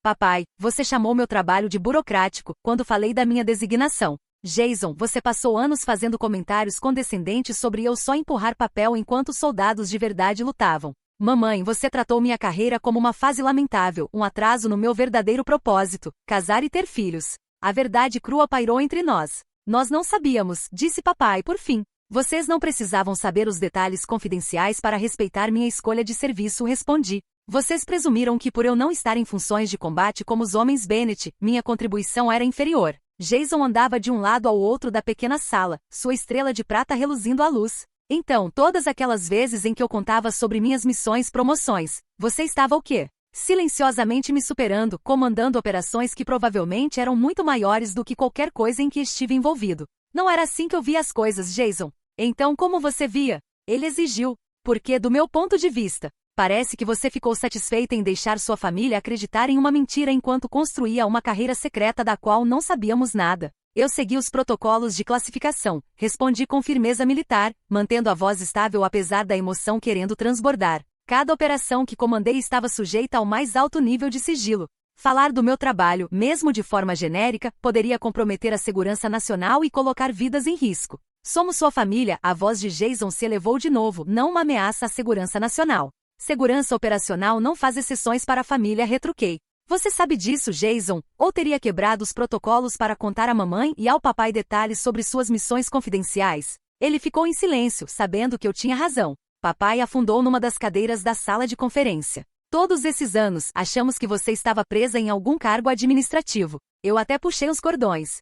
Papai, você chamou meu trabalho de burocrático, quando falei da minha designação. Jason, você passou anos fazendo comentários condescendentes sobre eu só empurrar papel enquanto soldados de verdade lutavam. Mamãe, você tratou minha carreira como uma fase lamentável, um atraso no meu verdadeiro propósito, casar e ter filhos. A verdade crua pairou entre nós. Nós não sabíamos, disse papai por fim. Vocês não precisavam saber os detalhes confidenciais para respeitar minha escolha de serviço, respondi. Vocês presumiram que por eu não estar em funções de combate como os homens Bennett, minha contribuição era inferior. Jason andava de um lado ao outro da pequena sala, sua estrela de prata reluzindo à luz. Então, todas aquelas vezes em que eu contava sobre minhas missões, promoções, você estava o quê? Silenciosamente me superando, comandando operações que provavelmente eram muito maiores do que qualquer coisa em que estive envolvido. Não era assim que eu via as coisas, Jason. Então como você via? Ele exigiu. Porque, do meu ponto de vista, parece que você ficou satisfeita em deixar sua família acreditar em uma mentira enquanto construía uma carreira secreta da qual não sabíamos nada. Eu segui os protocolos de classificação, respondi com firmeza militar, mantendo a voz estável apesar da emoção querendo transbordar. Cada operação que comandei estava sujeita ao mais alto nível de sigilo. Falar do meu trabalho, mesmo de forma genérica, poderia comprometer a segurança nacional e colocar vidas em risco. Somos sua família, a voz de Jason se elevou de novo, não uma ameaça à segurança nacional. Segurança operacional não faz exceções para a família, retruquei. Você sabe disso, Jason? Ou teria quebrado os protocolos para contar à mamãe e ao papai detalhes sobre suas missões confidenciais? Ele ficou em silêncio, sabendo que eu tinha razão. Papai afundou numa das cadeiras da sala de conferência. Todos esses anos, achamos que você estava presa em algum cargo administrativo. Eu até puxei os cordões.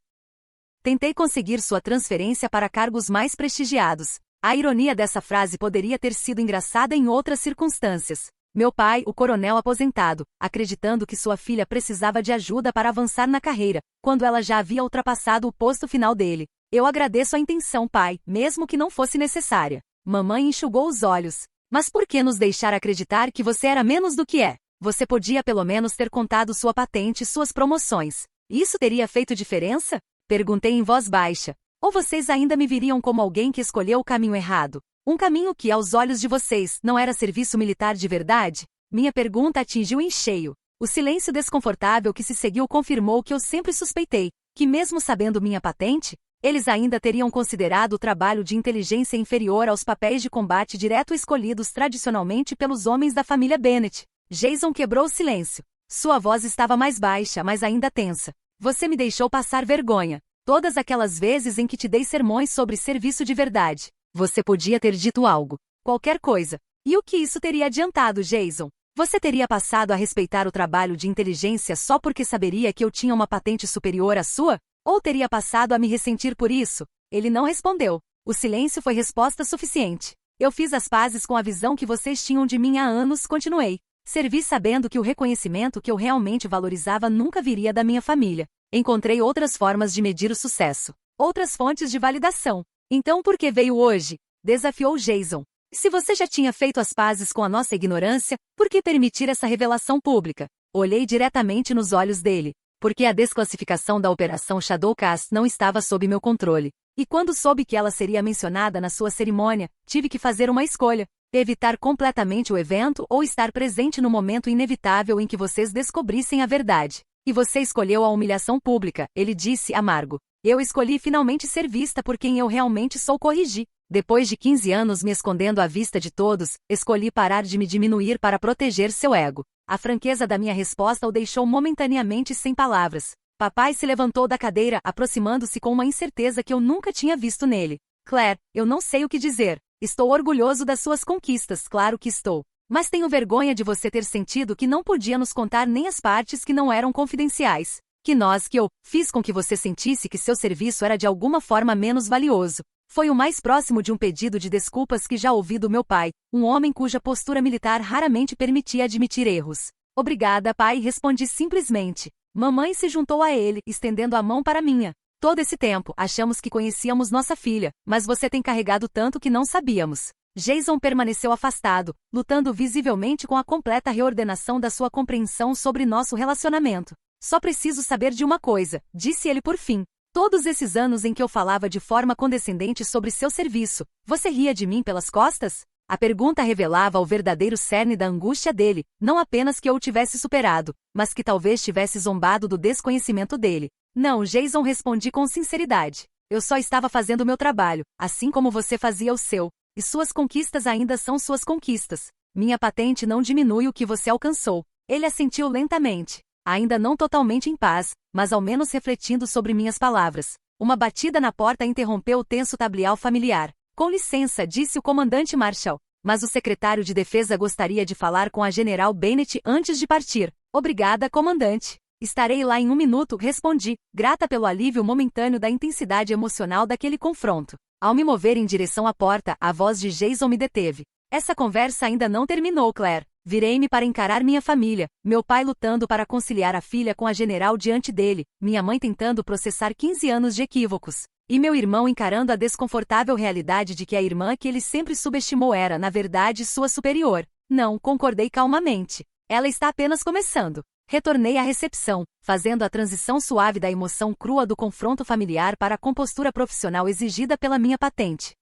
Tentei conseguir sua transferência para cargos mais prestigiados. A ironia dessa frase poderia ter sido engraçada em outras circunstâncias. Meu pai, o coronel aposentado, acreditando que sua filha precisava de ajuda para avançar na carreira, quando ela já havia ultrapassado o posto final dele. Eu agradeço a intenção, pai, mesmo que não fosse necessária. Mamãe enxugou os olhos. Mas por que nos deixar acreditar que você era menos do que é? Você podia pelo menos ter contado sua patente e suas promoções. Isso teria feito diferença? Perguntei em voz baixa. Ou vocês ainda me viriam como alguém que escolheu o caminho errado? Um caminho que, aos olhos de vocês, não era serviço militar de verdade? Minha pergunta atingiu em cheio. O silêncio desconfortável que se seguiu confirmou o que eu sempre suspeitei, que mesmo sabendo minha patente, eles ainda teriam considerado o trabalho de inteligência inferior aos papéis de combate direto escolhidos tradicionalmente pelos homens da família Bennett. Jason quebrou o silêncio. Sua voz estava mais baixa, mas ainda tensa. Você me deixou passar vergonha. Todas aquelas vezes em que te dei sermões sobre serviço de verdade. Você podia ter dito algo. Qualquer coisa. E o que isso teria adiantado, Jason? Você teria passado a respeitar o trabalho de inteligência só porque saberia que eu tinha uma patente superior à sua? Ou teria passado a me ressentir por isso? Ele não respondeu. O silêncio foi resposta suficiente. Eu fiz as pazes com a visão que vocês tinham de mim há anos, continuei. Servi sabendo que o reconhecimento que eu realmente valorizava nunca viria da minha família. Encontrei outras formas de medir o sucesso. Outras fontes de validação. Então por que veio hoje? Desafiou Jason. Se você já tinha feito as pazes com a nossa ignorância, por que permitir essa revelação pública? Olhei diretamente nos olhos dele. Porque a desclassificação da Operação Shadowcast não estava sob meu controle. E quando soube que ela seria mencionada na sua cerimônia, tive que fazer uma escolha. Evitar completamente o evento ou estar presente no momento inevitável em que vocês descobrissem a verdade. E você escolheu a humilhação pública, ele disse amargo. Eu escolhi finalmente ser vista por quem eu realmente sou, corrigi. Depois de 15 anos me escondendo à vista de todos, escolhi parar de me diminuir para proteger seu ego. A franqueza da minha resposta o deixou momentaneamente sem palavras. Papai se levantou da cadeira, aproximando-se com uma incerteza que eu nunca tinha visto nele. Claire, eu não sei o que dizer. Estou orgulhoso das suas conquistas, claro que estou. Mas tenho vergonha de você ter sentido que não podia nos contar nem as partes que não eram confidenciais. Que eu fiz com que você sentisse que seu serviço era de alguma forma menos valioso. Foi o mais próximo de um pedido de desculpas que já ouvi do meu pai, um homem cuja postura militar raramente permitia admitir erros. Obrigada, pai, respondi simplesmente. Mamãe se juntou a ele, estendendo a mão para minha. Todo esse tempo, achamos que conhecíamos nossa filha, mas você tem carregado tanto que não sabíamos. Jason permaneceu afastado, lutando visivelmente com a completa reordenação da sua compreensão sobre nosso relacionamento. Só preciso saber de uma coisa, disse ele por fim. Todos esses anos em que eu falava de forma condescendente sobre seu serviço, você ria de mim pelas costas? A pergunta revelava o verdadeiro cerne da angústia dele, não apenas que eu o tivesse superado, mas que talvez tivesse zombado do desconhecimento dele. Não, Jason, respondi com sinceridade. Eu só estava fazendo o meu trabalho, assim como você fazia o seu. E suas conquistas ainda são suas conquistas. Minha patente não diminui o que você alcançou. Ele assentiu lentamente. Ainda não totalmente em paz, mas ao menos refletindo sobre minhas palavras. Uma batida na porta interrompeu o tenso tablial familiar. Com licença, disse o comandante Marshall. Mas o secretário de defesa gostaria de falar com a general Bennett antes de partir. Obrigada, comandante. Estarei lá em 1 minuto, respondi, grata pelo alívio momentâneo da intensidade emocional daquele confronto. Ao me mover em direção à porta, a voz de Jason me deteve. Essa conversa ainda não terminou, Claire. Virei-me para encarar minha família, meu pai lutando para conciliar a filha com a general diante dele, minha mãe tentando processar 15 anos de equívocos, e meu irmão encarando a desconfortável realidade de que a irmã que ele sempre subestimou era, na verdade, sua superior. Não, concordei calmamente. Ela está apenas começando. Retornei à recepção, fazendo a transição suave da emoção crua do confronto familiar para a compostura profissional exigida pela minha patente.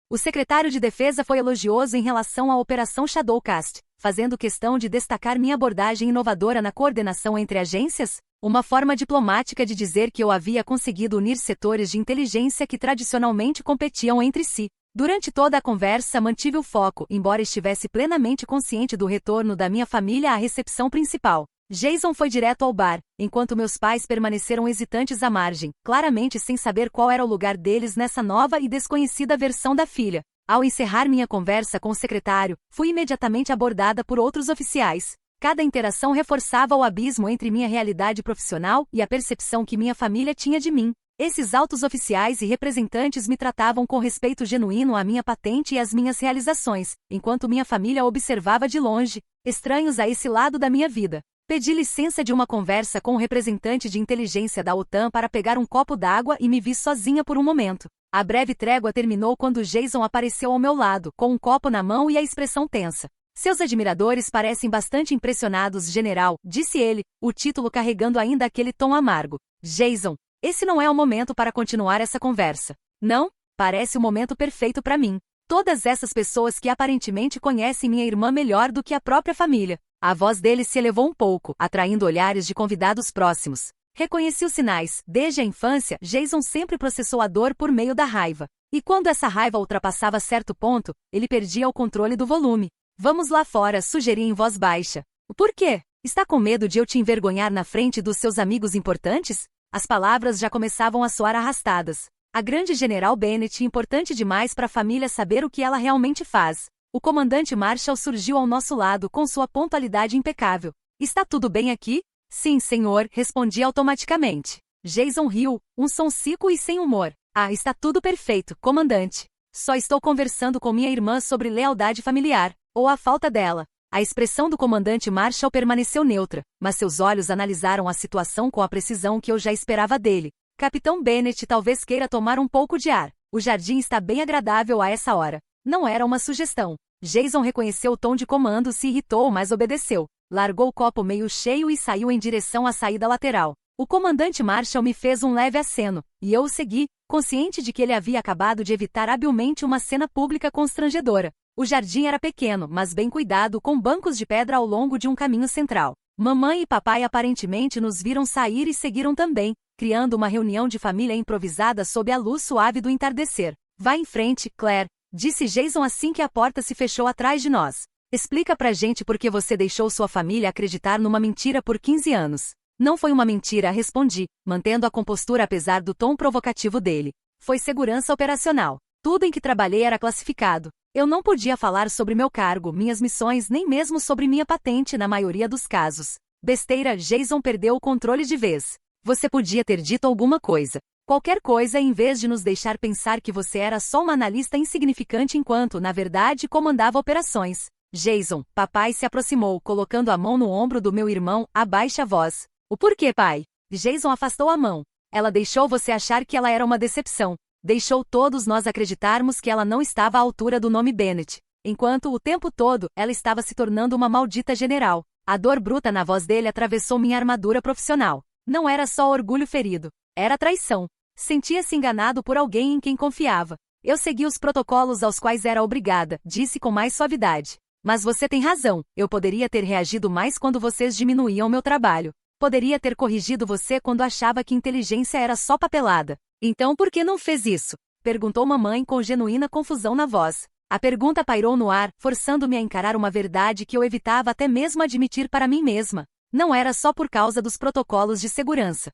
O secretário de defesa foi elogioso em relação à Operação Shadowcast, fazendo questão de destacar minha abordagem inovadora na coordenação entre agências, uma forma diplomática de dizer que eu havia conseguido unir setores de inteligência que tradicionalmente competiam entre si. Durante toda a conversa mantive o foco, embora estivesse plenamente consciente do retorno da minha família à recepção principal. Jason foi direto ao bar, enquanto meus pais permaneceram hesitantes à margem, claramente sem saber qual era o lugar deles nessa nova e desconhecida versão da filha. Ao encerrar minha conversa com o secretário, fui imediatamente abordada por outros oficiais. Cada interação reforçava o abismo entre minha realidade profissional e a percepção que minha família tinha de mim. Esses altos oficiais e representantes me tratavam com respeito genuíno à minha patente e às minhas realizações, enquanto minha família observava de longe, estranhos a esse lado da minha vida. Pedi licença de uma conversa com o representante de inteligência da OTAN para pegar um copo d'água e me vi sozinha por um momento. A breve trégua terminou quando Jason apareceu ao meu lado, com um copo na mão e a expressão tensa. Seus admiradores parecem bastante impressionados, general, disse ele, o título carregando ainda aquele tom amargo. Jason, esse não é o momento para continuar essa conversa. Não? Parece o momento perfeito para mim. Todas essas pessoas que aparentemente conhecem minha irmã melhor do que a própria família. A voz dele se elevou um pouco, atraindo olhares de convidados próximos. Reconheci os sinais. Desde a infância, Jason sempre processou a dor por meio da raiva. E quando essa raiva ultrapassava certo ponto, ele perdia o controle do volume. Vamos lá fora, sugeri em voz baixa. Por quê? Está com medo de eu te envergonhar na frente dos seus amigos importantes? As palavras já começavam a soar arrastadas. A grande General Bennett, importante demais para a família saber o que ela realmente faz. O comandante Marshall surgiu ao nosso lado com sua pontualidade impecável. Está tudo bem aqui? Sim, senhor, respondi automaticamente. Jason riu, um som seco e sem humor. Ah, está tudo perfeito, comandante. Só estou conversando com minha irmã sobre lealdade familiar, ou a falta dela. A expressão do comandante Marshall permaneceu neutra, mas seus olhos analisaram a situação com a precisão que eu já esperava dele. Capitão Bennett talvez queira tomar um pouco de ar. O jardim está bem agradável a essa hora. Não era uma sugestão. Jason reconheceu o tom de comando, se irritou, mas obedeceu. Largou o copo meio cheio e saiu em direção à saída lateral. O comandante Marshall me fez um leve aceno, e eu o segui, consciente de que ele havia acabado de evitar habilmente uma cena pública constrangedora. O jardim era pequeno, mas bem cuidado, com bancos de pedra ao longo de um caminho central. Mamãe e papai aparentemente nos viram sair e seguiram também, criando uma reunião de família improvisada sob a luz suave do entardecer. Vá em frente, Claire, disse Jason assim que a porta se fechou atrás de nós. Explica pra gente por que você deixou sua família acreditar numa mentira por 15 anos. Não foi uma mentira, respondi, mantendo a compostura apesar do tom provocativo dele. Foi segurança operacional. Tudo em que trabalhei era classificado. Eu não podia falar sobre meu cargo, minhas missões, nem mesmo sobre minha patente na maioria dos casos. Besteira, Jason perdeu o controle de vez. Você podia ter dito alguma coisa. Qualquer coisa em vez de nos deixar pensar que você era só uma analista insignificante enquanto, na verdade, comandava operações. Jason, papai se aproximou, colocando a mão no ombro do meu irmão, a baixa voz. O porquê, pai? Jason afastou a mão. Ela deixou você achar que ela era uma decepção. Deixou todos nós acreditarmos que ela não estava à altura do nome Bennett. Enquanto, o tempo todo, ela estava se tornando uma maldita general. A dor bruta na voz dele atravessou minha armadura profissional. Não era só orgulho ferido. Era traição. Sentia-se enganado por alguém em quem confiava. Eu segui os protocolos aos quais era obrigada, disse com mais suavidade. Mas você tem razão, eu poderia ter reagido mais quando vocês diminuíam meu trabalho. Poderia ter corrigido você quando achava que inteligência era só papelada. Então por que não fez isso? Perguntou mamãe com genuína confusão na voz. A pergunta pairou no ar, forçando-me a encarar uma verdade que eu evitava até mesmo admitir para mim mesma. Não era só por causa dos protocolos de segurança.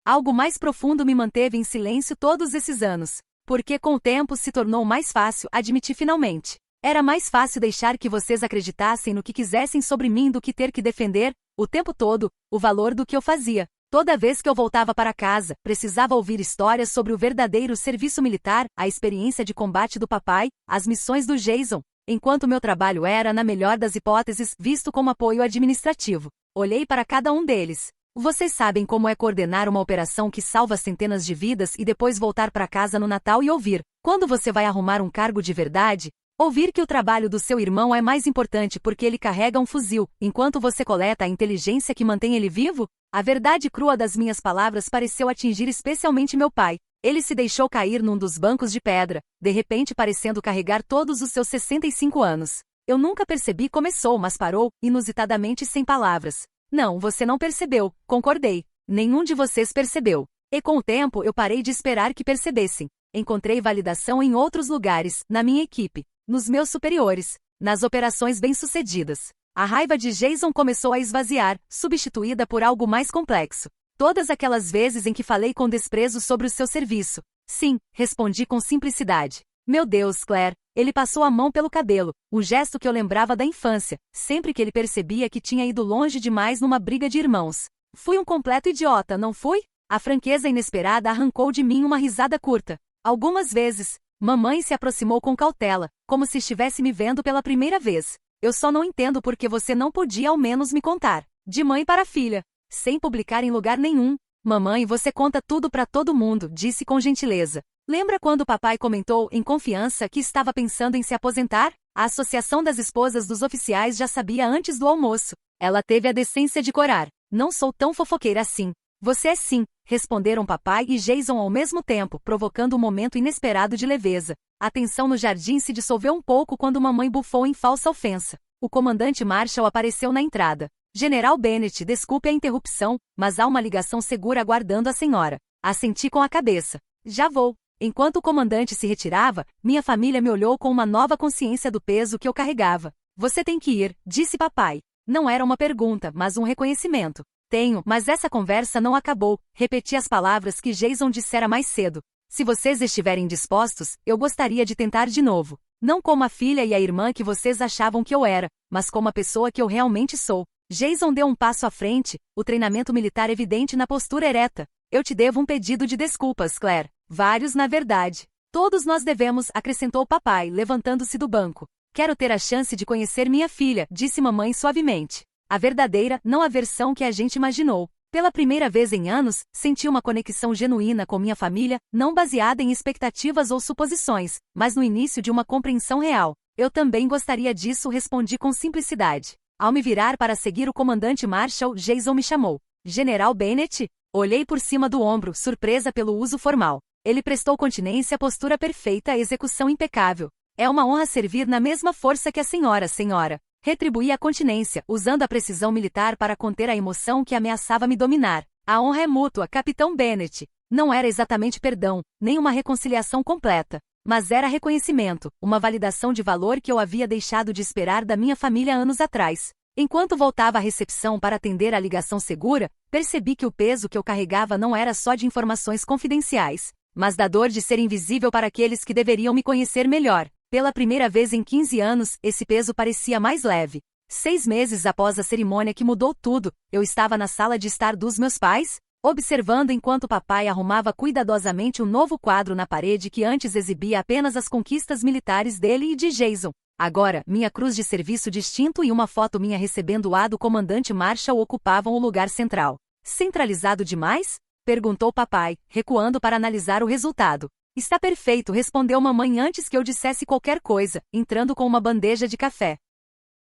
Algo mais profundo me manteve em silêncio todos esses anos. Porque com o tempo se tornou mais fácil admitir finalmente. Era mais fácil deixar que vocês acreditassem no que quisessem sobre mim do que ter que defender, o tempo todo, o valor do que eu fazia. Toda vez que eu voltava para casa, precisava ouvir histórias sobre o verdadeiro serviço militar, a experiência de combate do papai, as missões do Jason, enquanto meu trabalho era, na melhor das hipóteses, visto como apoio administrativo. Olhei para cada um deles. Vocês sabem como é coordenar uma operação que salva centenas de vidas e depois voltar para casa no Natal e ouvir, quando você vai arrumar um cargo de verdade, ouvir que o trabalho do seu irmão é mais importante porque ele carrega um fuzil, enquanto você coleta a inteligência que mantém ele vivo? A verdade crua das minhas palavras pareceu atingir especialmente meu pai. Ele se deixou cair num dos bancos de pedra, de repente parecendo carregar todos os seus 65 anos. Eu nunca percebi começou, mas parou, inusitadamente sem palavras. Não, você não percebeu, concordei. Nenhum de vocês percebeu. E com o tempo eu parei de esperar que percebessem. Encontrei validação em outros lugares, na minha equipe, nos meus superiores, nas operações bem-sucedidas. A raiva de Jason começou a esvaziar, substituída por algo mais complexo. Todas aquelas vezes em que falei com desprezo sobre o seu serviço. Sim, respondi com simplicidade. Meu Deus, Claire. Ele passou a mão pelo cabelo, um gesto que eu lembrava da infância, sempre que ele percebia que tinha ido longe demais numa briga de irmãos. Fui um completo idiota, não fui? A franqueza inesperada arrancou de mim uma risada curta. Algumas vezes, mamãe se aproximou com cautela, como se estivesse me vendo pela primeira vez. Eu só não entendo por que você não podia ao menos me contar. De mãe para filha. Sem publicar em lugar nenhum. Mamãe, você conta tudo para todo mundo, disse com gentileza. Lembra quando papai comentou, em confiança, que estava pensando em se aposentar? A Associação das Esposas dos Oficiais já sabia antes do almoço. Ela teve a decência de corar. Não sou tão fofoqueira assim. Você é sim, responderam papai e Jason ao mesmo tempo, provocando um momento inesperado de leveza. A tensão no jardim se dissolveu um pouco quando mamãe bufou em falsa ofensa. O comandante Marshall apareceu na entrada. General Bennett, desculpe a interrupção, mas há uma ligação segura aguardando a senhora. Assenti com a cabeça. Já vou. Enquanto o comandante se retirava, minha família me olhou com uma nova consciência do peso que eu carregava. Você tem que ir, disse papai. Não era uma pergunta, mas um reconhecimento. Tenho, mas essa conversa não acabou. Repeti as palavras que Jason dissera mais cedo. Se vocês estiverem dispostos, eu gostaria de tentar de novo. Não como a filha e a irmã que vocês achavam que eu era, mas como a pessoa que eu realmente sou. Jason deu um passo à frente, o treinamento militar evidente na postura ereta. Eu te devo um pedido de desculpas, Claire. Vários, na verdade. Todos nós devemos, acrescentou papai, levantando-se do banco. Quero ter a chance de conhecer minha filha, disse mamãe suavemente. A verdadeira, não a versão que a gente imaginou. Pela primeira vez em anos, senti uma conexão genuína com minha família, não baseada em expectativas ou suposições, mas no início de uma compreensão real. Eu também gostaria disso, respondi com simplicidade. Ao me virar para seguir o comandante Marshall, Jason me chamou. General Bennett? Olhei por cima do ombro, surpresa pelo uso formal. Ele prestou continência, postura perfeita, execução impecável. É uma honra servir na mesma força que a senhora, senhora. Retribuí a continência, usando a precisão militar para conter a emoção que ameaçava me dominar. A honra é mútua, Capitão Bennett. Não era exatamente perdão, nem uma reconciliação completa. Mas era reconhecimento, uma validação de valor que eu havia deixado de esperar da minha família anos atrás. Enquanto voltava à recepção para atender a ligação segura, percebi que o peso que eu carregava não era só de informações confidenciais, mas da dor de ser invisível para aqueles que deveriam me conhecer melhor. Pela primeira vez em 15 anos, esse peso parecia mais leve. 6 meses após a cerimônia que mudou tudo, eu estava na sala de estar dos meus pais, observando enquanto papai arrumava cuidadosamente um novo quadro na parede que antes exibia apenas as conquistas militares dele e de Jason. Agora, minha cruz de serviço distinto e uma foto minha recebendo a do comandante Marshall ocupavam o lugar central. Centralizado demais? Perguntou papai, recuando para analisar o resultado. Está perfeito, respondeu mamãe antes que eu dissesse qualquer coisa, entrando com uma bandeja de café.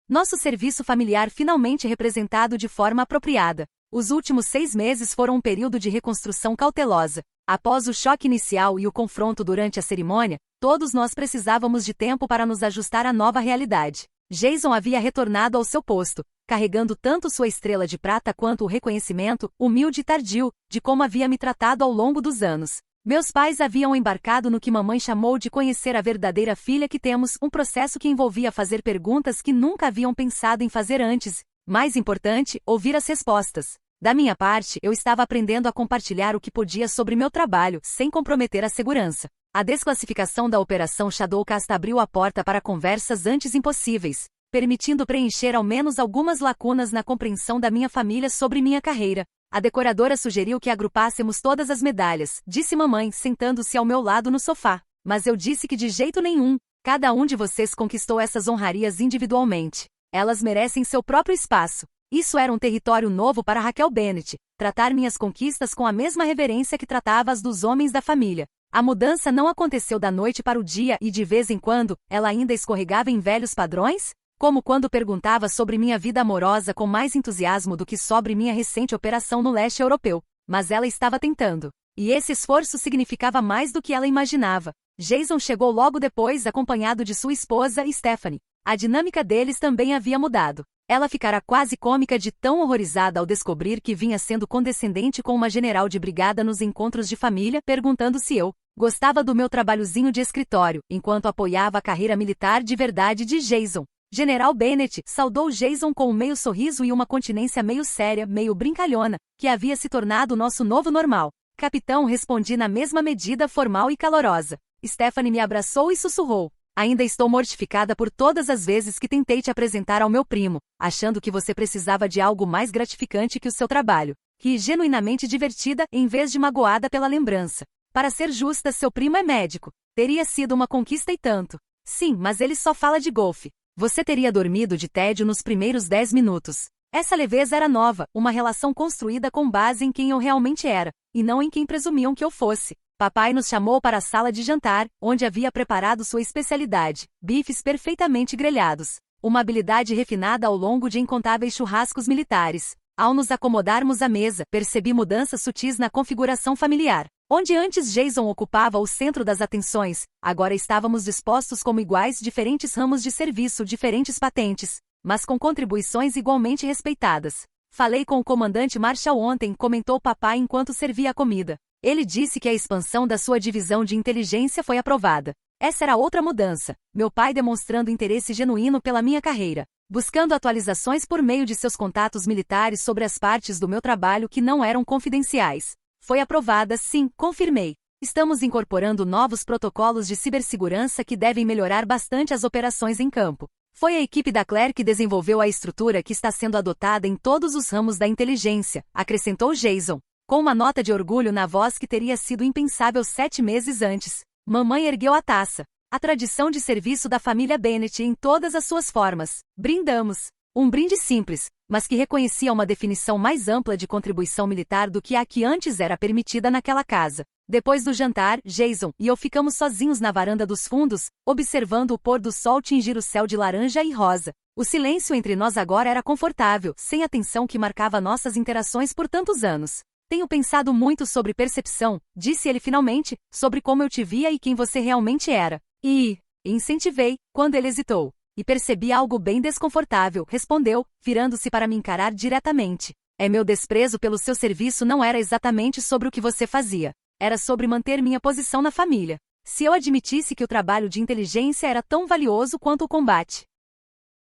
Nosso serviço familiar finalmente representado de forma apropriada. Os últimos 6 meses foram um período de reconstrução cautelosa. Após o choque inicial e o confronto durante a cerimônia, todos nós precisávamos de tempo para nos ajustar à nova realidade. Jason havia retornado ao seu posto, carregando tanto sua estrela de prata quanto o reconhecimento, humilde e tardio, de como havia me tratado ao longo dos anos. Meus pais haviam embarcado no que mamãe chamou de conhecer a verdadeira filha que temos, um processo que envolvia fazer perguntas que nunca haviam pensado em fazer antes. Mais importante, ouvir as respostas. Da minha parte, eu estava aprendendo a compartilhar o que podia sobre meu trabalho, sem comprometer a segurança. A desclassificação da Operação Shadowcast abriu a porta para conversas antes impossíveis, permitindo preencher ao menos algumas lacunas na compreensão da minha família sobre minha carreira. A decoradora sugeriu que agrupássemos todas as medalhas, disse mamãe, sentando-se ao meu lado no sofá. Mas eu disse que de jeito nenhum. Cada um de vocês conquistou essas honrarias individualmente. Elas merecem seu próprio espaço. Isso era um território novo para Raquel Bennett, tratar minhas conquistas com a mesma reverência que tratava as dos homens da família. A mudança não aconteceu da noite para o dia e de vez em quando, ela ainda escorregava em velhos padrões? Como quando perguntava sobre minha vida amorosa com mais entusiasmo do que sobre minha recente operação no leste europeu. Mas ela estava tentando. E esse esforço significava mais do que ela imaginava. Jason chegou logo depois acompanhado de sua esposa, Stephanie. A dinâmica deles também havia mudado. Ela ficara quase cômica de tão horrorizada ao descobrir que vinha sendo condescendente com uma general de brigada nos encontros de família, perguntando se eu gostava do meu trabalhozinho de escritório, enquanto apoiava a carreira militar de verdade de Jason. General Bennett saudou Jason com um meio sorriso e uma continência meio séria, meio brincalhona, que havia se tornado nosso novo normal. Capitão, respondi na mesma medida formal e calorosa. Stephanie me abraçou e sussurrou. Ainda estou mortificada por todas as vezes que tentei te apresentar ao meu primo, achando que você precisava de algo mais gratificante que o seu trabalho. Que genuinamente divertida, em vez de magoada pela lembrança. Para ser justa, seu primo é médico. Teria sido uma conquista e tanto. Sim, mas ele só fala de golfe. Você teria dormido de tédio nos primeiros 10 minutos. Essa leveza era nova, uma relação construída com base em quem eu realmente era, e não em quem presumiam que eu fosse. Papai nos chamou para a sala de jantar, onde havia preparado sua especialidade, bifes perfeitamente grelhados. Uma habilidade refinada ao longo de incontáveis churrascos militares. Ao nos acomodarmos à mesa, percebi mudanças sutis na configuração familiar. Onde antes Jason ocupava o centro das atenções, agora estávamos dispostos como iguais, diferentes ramos de serviço, diferentes patentes, mas com contribuições igualmente respeitadas. Falei com o comandante Marshall ontem, comentou papai enquanto servia a comida. Ele disse que a expansão da sua divisão de inteligência foi aprovada. Essa era outra mudança, meu pai demonstrando interesse genuíno pela minha carreira, buscando atualizações por meio de seus contatos militares sobre as partes do meu trabalho que não eram confidenciais. Foi aprovada, sim, confirmei. Estamos incorporando novos protocolos de cibersegurança que devem melhorar bastante as operações em campo. Foi a equipe da Claire que desenvolveu a estrutura que está sendo adotada em todos os ramos da inteligência, acrescentou Jason, com uma nota de orgulho na voz que teria sido impensável 7 meses antes. Mamãe ergueu a taça. A tradição de serviço da família Bennett em todas as suas formas. Brindamos. Um brinde simples, mas que reconhecia uma definição mais ampla de contribuição militar do que a que antes era permitida naquela casa. Depois do jantar, Jason e eu ficamos sozinhos na varanda dos fundos, observando o pôr do sol tingir o céu de laranja e rosa. O silêncio entre nós agora era confortável, sem a tensão que marcava nossas interações por tantos anos. Tenho pensado muito sobre percepção, disse ele finalmente, sobre como eu te via e quem você realmente era. E incentivei, quando ele hesitou. E percebi algo bem desconfortável, respondeu, virando-se para me encarar diretamente. Meu desprezo pelo seu serviço não era exatamente sobre o que você fazia. Era sobre manter minha posição na família. Se eu admitisse que o trabalho de inteligência era tão valioso quanto o combate.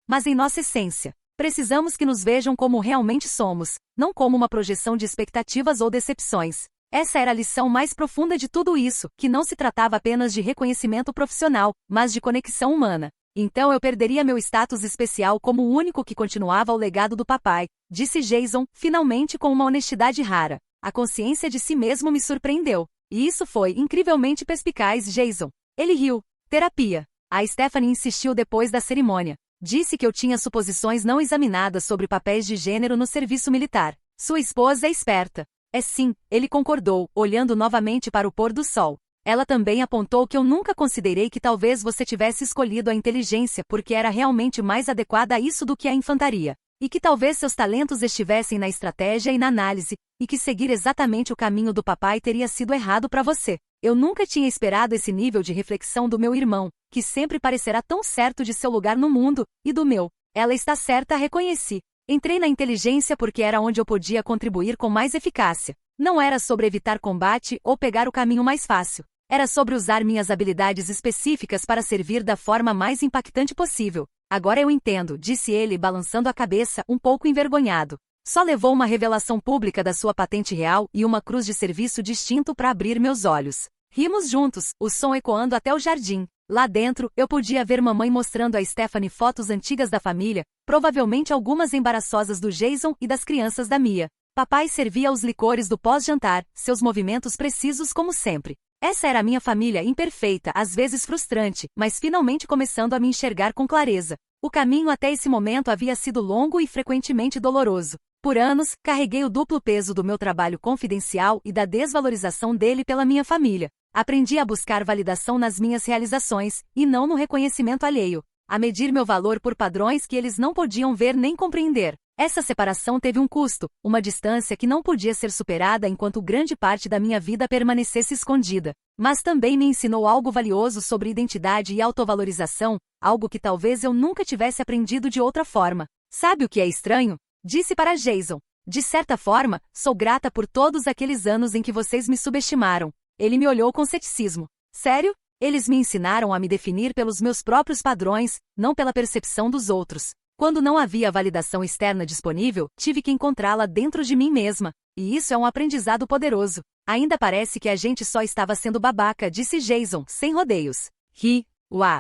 Mas em nossa essência, precisamos que nos vejam como realmente somos, não como uma projeção de expectativas ou decepções. Essa era a lição mais profunda de tudo isso, que não se tratava apenas de reconhecimento profissional, mas de conexão humana. Então eu perderia meu status especial como o único que continuava o legado do papai, disse Jason, finalmente com uma honestidade rara. A consciência de si mesmo me surpreendeu. E isso foi incrivelmente perspicaz, Jason. Ele riu. Terapia. A Stephanie insistiu depois da cerimônia. Disse que eu tinha suposições não examinadas sobre papéis de gênero no serviço militar. Sua esposa é esperta. Sim, ele concordou, olhando novamente para o pôr do sol. Ela também apontou que eu nunca considerei que talvez você tivesse escolhido a inteligência porque era realmente mais adequada a isso do que a infantaria. E que talvez seus talentos estivessem na estratégia e na análise, e que seguir exatamente o caminho do papai teria sido errado para você. Eu nunca tinha esperado esse nível de reflexão do meu irmão, que sempre parecerá tão certo de seu lugar no mundo, e do meu. Ela está certa, reconheci. Entrei na inteligência porque era onde eu podia contribuir com mais eficácia. Não era sobre evitar combate ou pegar o caminho mais fácil. Era sobre usar minhas habilidades específicas para servir da forma mais impactante possível. Agora eu entendo, disse ele balançando a cabeça, um pouco envergonhado. Só levou uma revelação pública da sua patente real e uma cruz de serviço distinto para abrir meus olhos. Rimos juntos, o som ecoando até o jardim. Lá dentro, eu podia ver mamãe mostrando a Stephanie fotos antigas da família, provavelmente algumas embaraçosas do Jason e das crianças da Mia. Papai servia os licores do pós-jantar, seus movimentos precisos como sempre. Essa era a minha família imperfeita, às vezes frustrante, mas finalmente começando a me enxergar com clareza. O caminho até esse momento havia sido longo e frequentemente doloroso. Por anos, carreguei o duplo peso do meu trabalho confidencial e da desvalorização dele pela minha família. Aprendi a buscar validação nas minhas realizações, e não no reconhecimento alheio. A medir meu valor por padrões que eles não podiam ver nem compreender. Essa separação teve um custo, uma distância que não podia ser superada enquanto grande parte da minha vida permanecesse escondida. Mas também me ensinou algo valioso sobre identidade e autovalorização, algo que talvez eu nunca tivesse aprendido de outra forma. Sabe o que é estranho? Disse para Jason. De certa forma, sou grata por todos aqueles anos em que vocês me subestimaram. Ele me olhou com ceticismo. Sério? Eles me ensinaram a me definir pelos meus próprios padrões, não pela percepção dos outros. Quando não havia validação externa disponível, tive que encontrá-la dentro de mim mesma. E isso é um aprendizado poderoso. Ainda parece que a gente só estava sendo babaca, disse Jason, sem rodeios.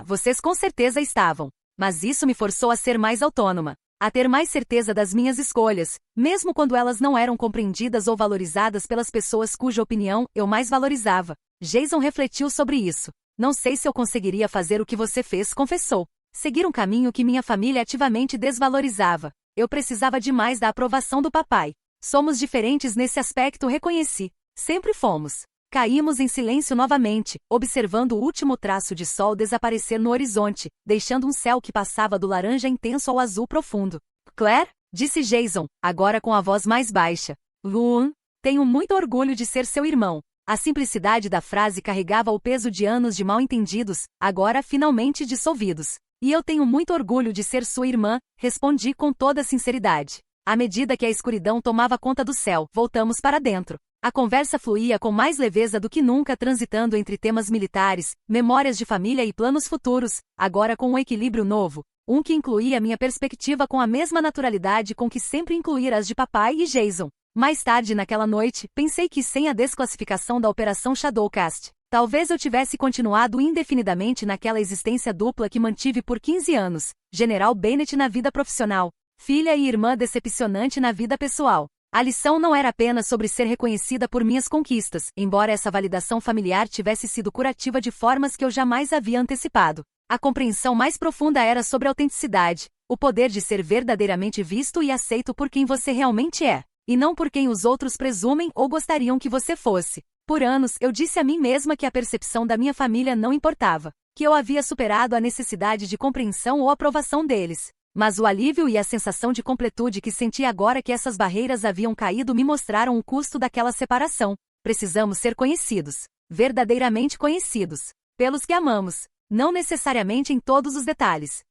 Vocês com certeza estavam. Mas isso me forçou a ser mais autônoma. A ter mais certeza das minhas escolhas, mesmo quando elas não eram compreendidas ou valorizadas pelas pessoas cuja opinião eu mais valorizava. Jason refletiu sobre isso. Não sei se eu conseguiria fazer o que você fez, confessou. Seguir um caminho que minha família ativamente desvalorizava. Eu precisava demais da aprovação do papai. Somos diferentes nesse aspecto, reconheci. Sempre fomos. Caímos em silêncio novamente, observando o último traço de sol desaparecer no horizonte, deixando um céu que passava do laranja intenso ao azul profundo. Claire? Disse Jason, agora com a voz mais baixa. Luan, tenho muito orgulho de ser seu irmão. A simplicidade da frase carregava o peso de anos de mal-entendidos, agora finalmente dissolvidos. E eu tenho muito orgulho de ser sua irmã, respondi com toda sinceridade. À medida que a escuridão tomava conta do céu, voltamos para dentro. A conversa fluía com mais leveza do que nunca, transitando entre temas militares, memórias de família e planos futuros, agora com um equilíbrio novo, um que incluía minha perspectiva com a mesma naturalidade com que sempre incluíra as de papai e Jason. Mais tarde naquela noite, pensei que sem a desclassificação da Operação Shadowcast, talvez eu tivesse continuado indefinidamente naquela existência dupla que mantive por 15 anos, General Bennett na vida profissional, filha e irmã decepcionante na vida pessoal. A lição não era apenas sobre ser reconhecida por minhas conquistas, embora essa validação familiar tivesse sido curativa de formas que eu jamais havia antecipado. A compreensão mais profunda era sobre a autenticidade, o poder de ser verdadeiramente visto e aceito por quem você realmente é, e não por quem os outros presumem ou gostariam que você fosse. Por anos, eu disse a mim mesma que a percepção da minha família não importava, que eu havia superado a necessidade de compreensão ou aprovação deles. Mas o alívio e a sensação de completude que senti agora que essas barreiras haviam caído me mostraram o custo daquela separação. Precisamos ser conhecidos, verdadeiramente conhecidos, pelos que amamos, não necessariamente em todos os detalhes.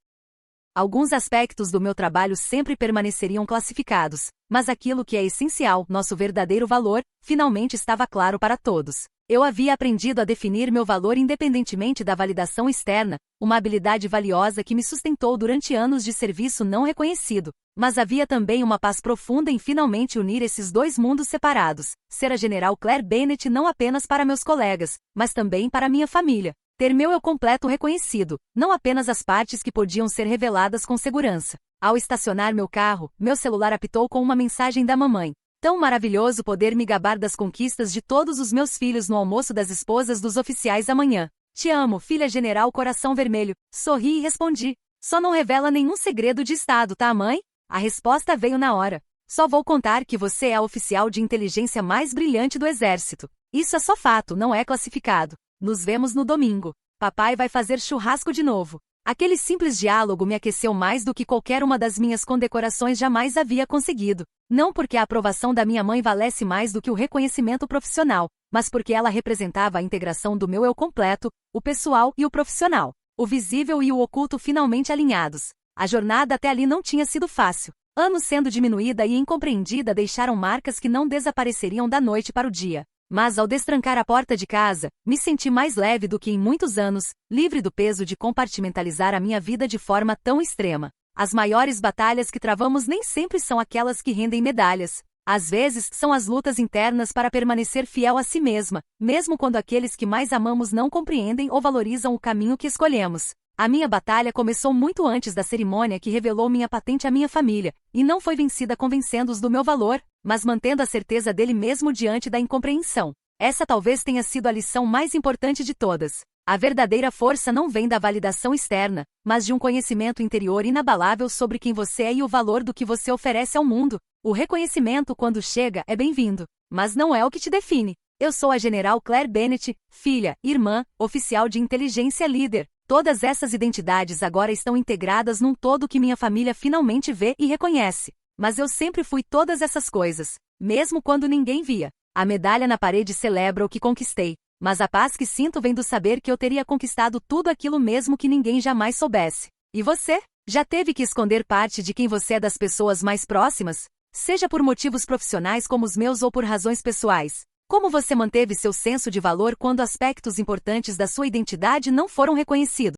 Alguns aspectos do meu trabalho sempre permaneceriam classificados, mas aquilo que é essencial, nosso verdadeiro valor, finalmente estava claro para todos. Eu havia aprendido a definir meu valor independentemente da validação externa, uma habilidade valiosa que me sustentou durante anos de serviço não reconhecido. Mas havia também uma paz profunda em finalmente unir esses dois mundos separados, ser a General Claire Bennett não apenas para meus colegas, mas também para minha família. Ter meu eu completo reconhecido, não apenas as partes que podiam ser reveladas com segurança. Ao estacionar meu carro, meu celular apitou com uma mensagem da mamãe. Tão maravilhoso poder me gabar das conquistas de todos os meus filhos no almoço das esposas dos oficiais amanhã. Te amo, filha General Coração Vermelho. Sorri e respondi. Só não revela nenhum segredo de estado, tá, mãe? A resposta veio na hora. Só vou contar que você é a oficial de inteligência mais brilhante do exército. Isso é só fato, não é classificado. Nos vemos no domingo. Papai vai fazer churrasco de novo. Aquele simples diálogo me aqueceu mais do que qualquer uma das minhas condecorações jamais havia conseguido. Não porque a aprovação da minha mãe valesse mais do que o reconhecimento profissional, mas porque ela representava a integração do meu eu completo, o pessoal e o profissional, o visível e o oculto finalmente alinhados. A jornada até ali não tinha sido fácil. Anos sendo diminuída e incompreendida deixaram marcas que não desapareceriam da noite para o dia. Mas ao destrancar a porta de casa, me senti mais leve do que em muitos anos, livre do peso de compartimentalizar a minha vida de forma tão extrema. As maiores batalhas que travamos nem sempre são aquelas que rendem medalhas. Às vezes, são as lutas internas para permanecer fiel a si mesma, mesmo quando aqueles que mais amamos não compreendem ou valorizam o caminho que escolhemos. A minha batalha começou muito antes da cerimônia que revelou minha patente à minha família, e não foi vencida convencendo-os do meu valor, mas mantendo a certeza dele mesmo diante da incompreensão. Essa talvez tenha sido a lição mais importante de todas. A verdadeira força não vem da validação externa, mas de um conhecimento interior inabalável sobre quem você é e o valor do que você oferece ao mundo. O reconhecimento, quando chega, é bem-vindo, mas não é o que te define. Eu sou a General Claire Bennett, filha, irmã, oficial de inteligência líder. Todas essas identidades agora estão integradas num todo que minha família finalmente vê e reconhece. Mas eu sempre fui todas essas coisas, mesmo quando ninguém via. A medalha na parede celebra o que conquistei, mas a paz que sinto vem do saber que eu teria conquistado tudo aquilo mesmo que ninguém jamais soubesse. E você? Já teve que esconder parte de quem você é das pessoas mais próximas? Seja por motivos profissionais como os meus ou por razões pessoais. Como você manteve seu senso de valor quando aspectos importantes da sua identidade não foram reconhecidos?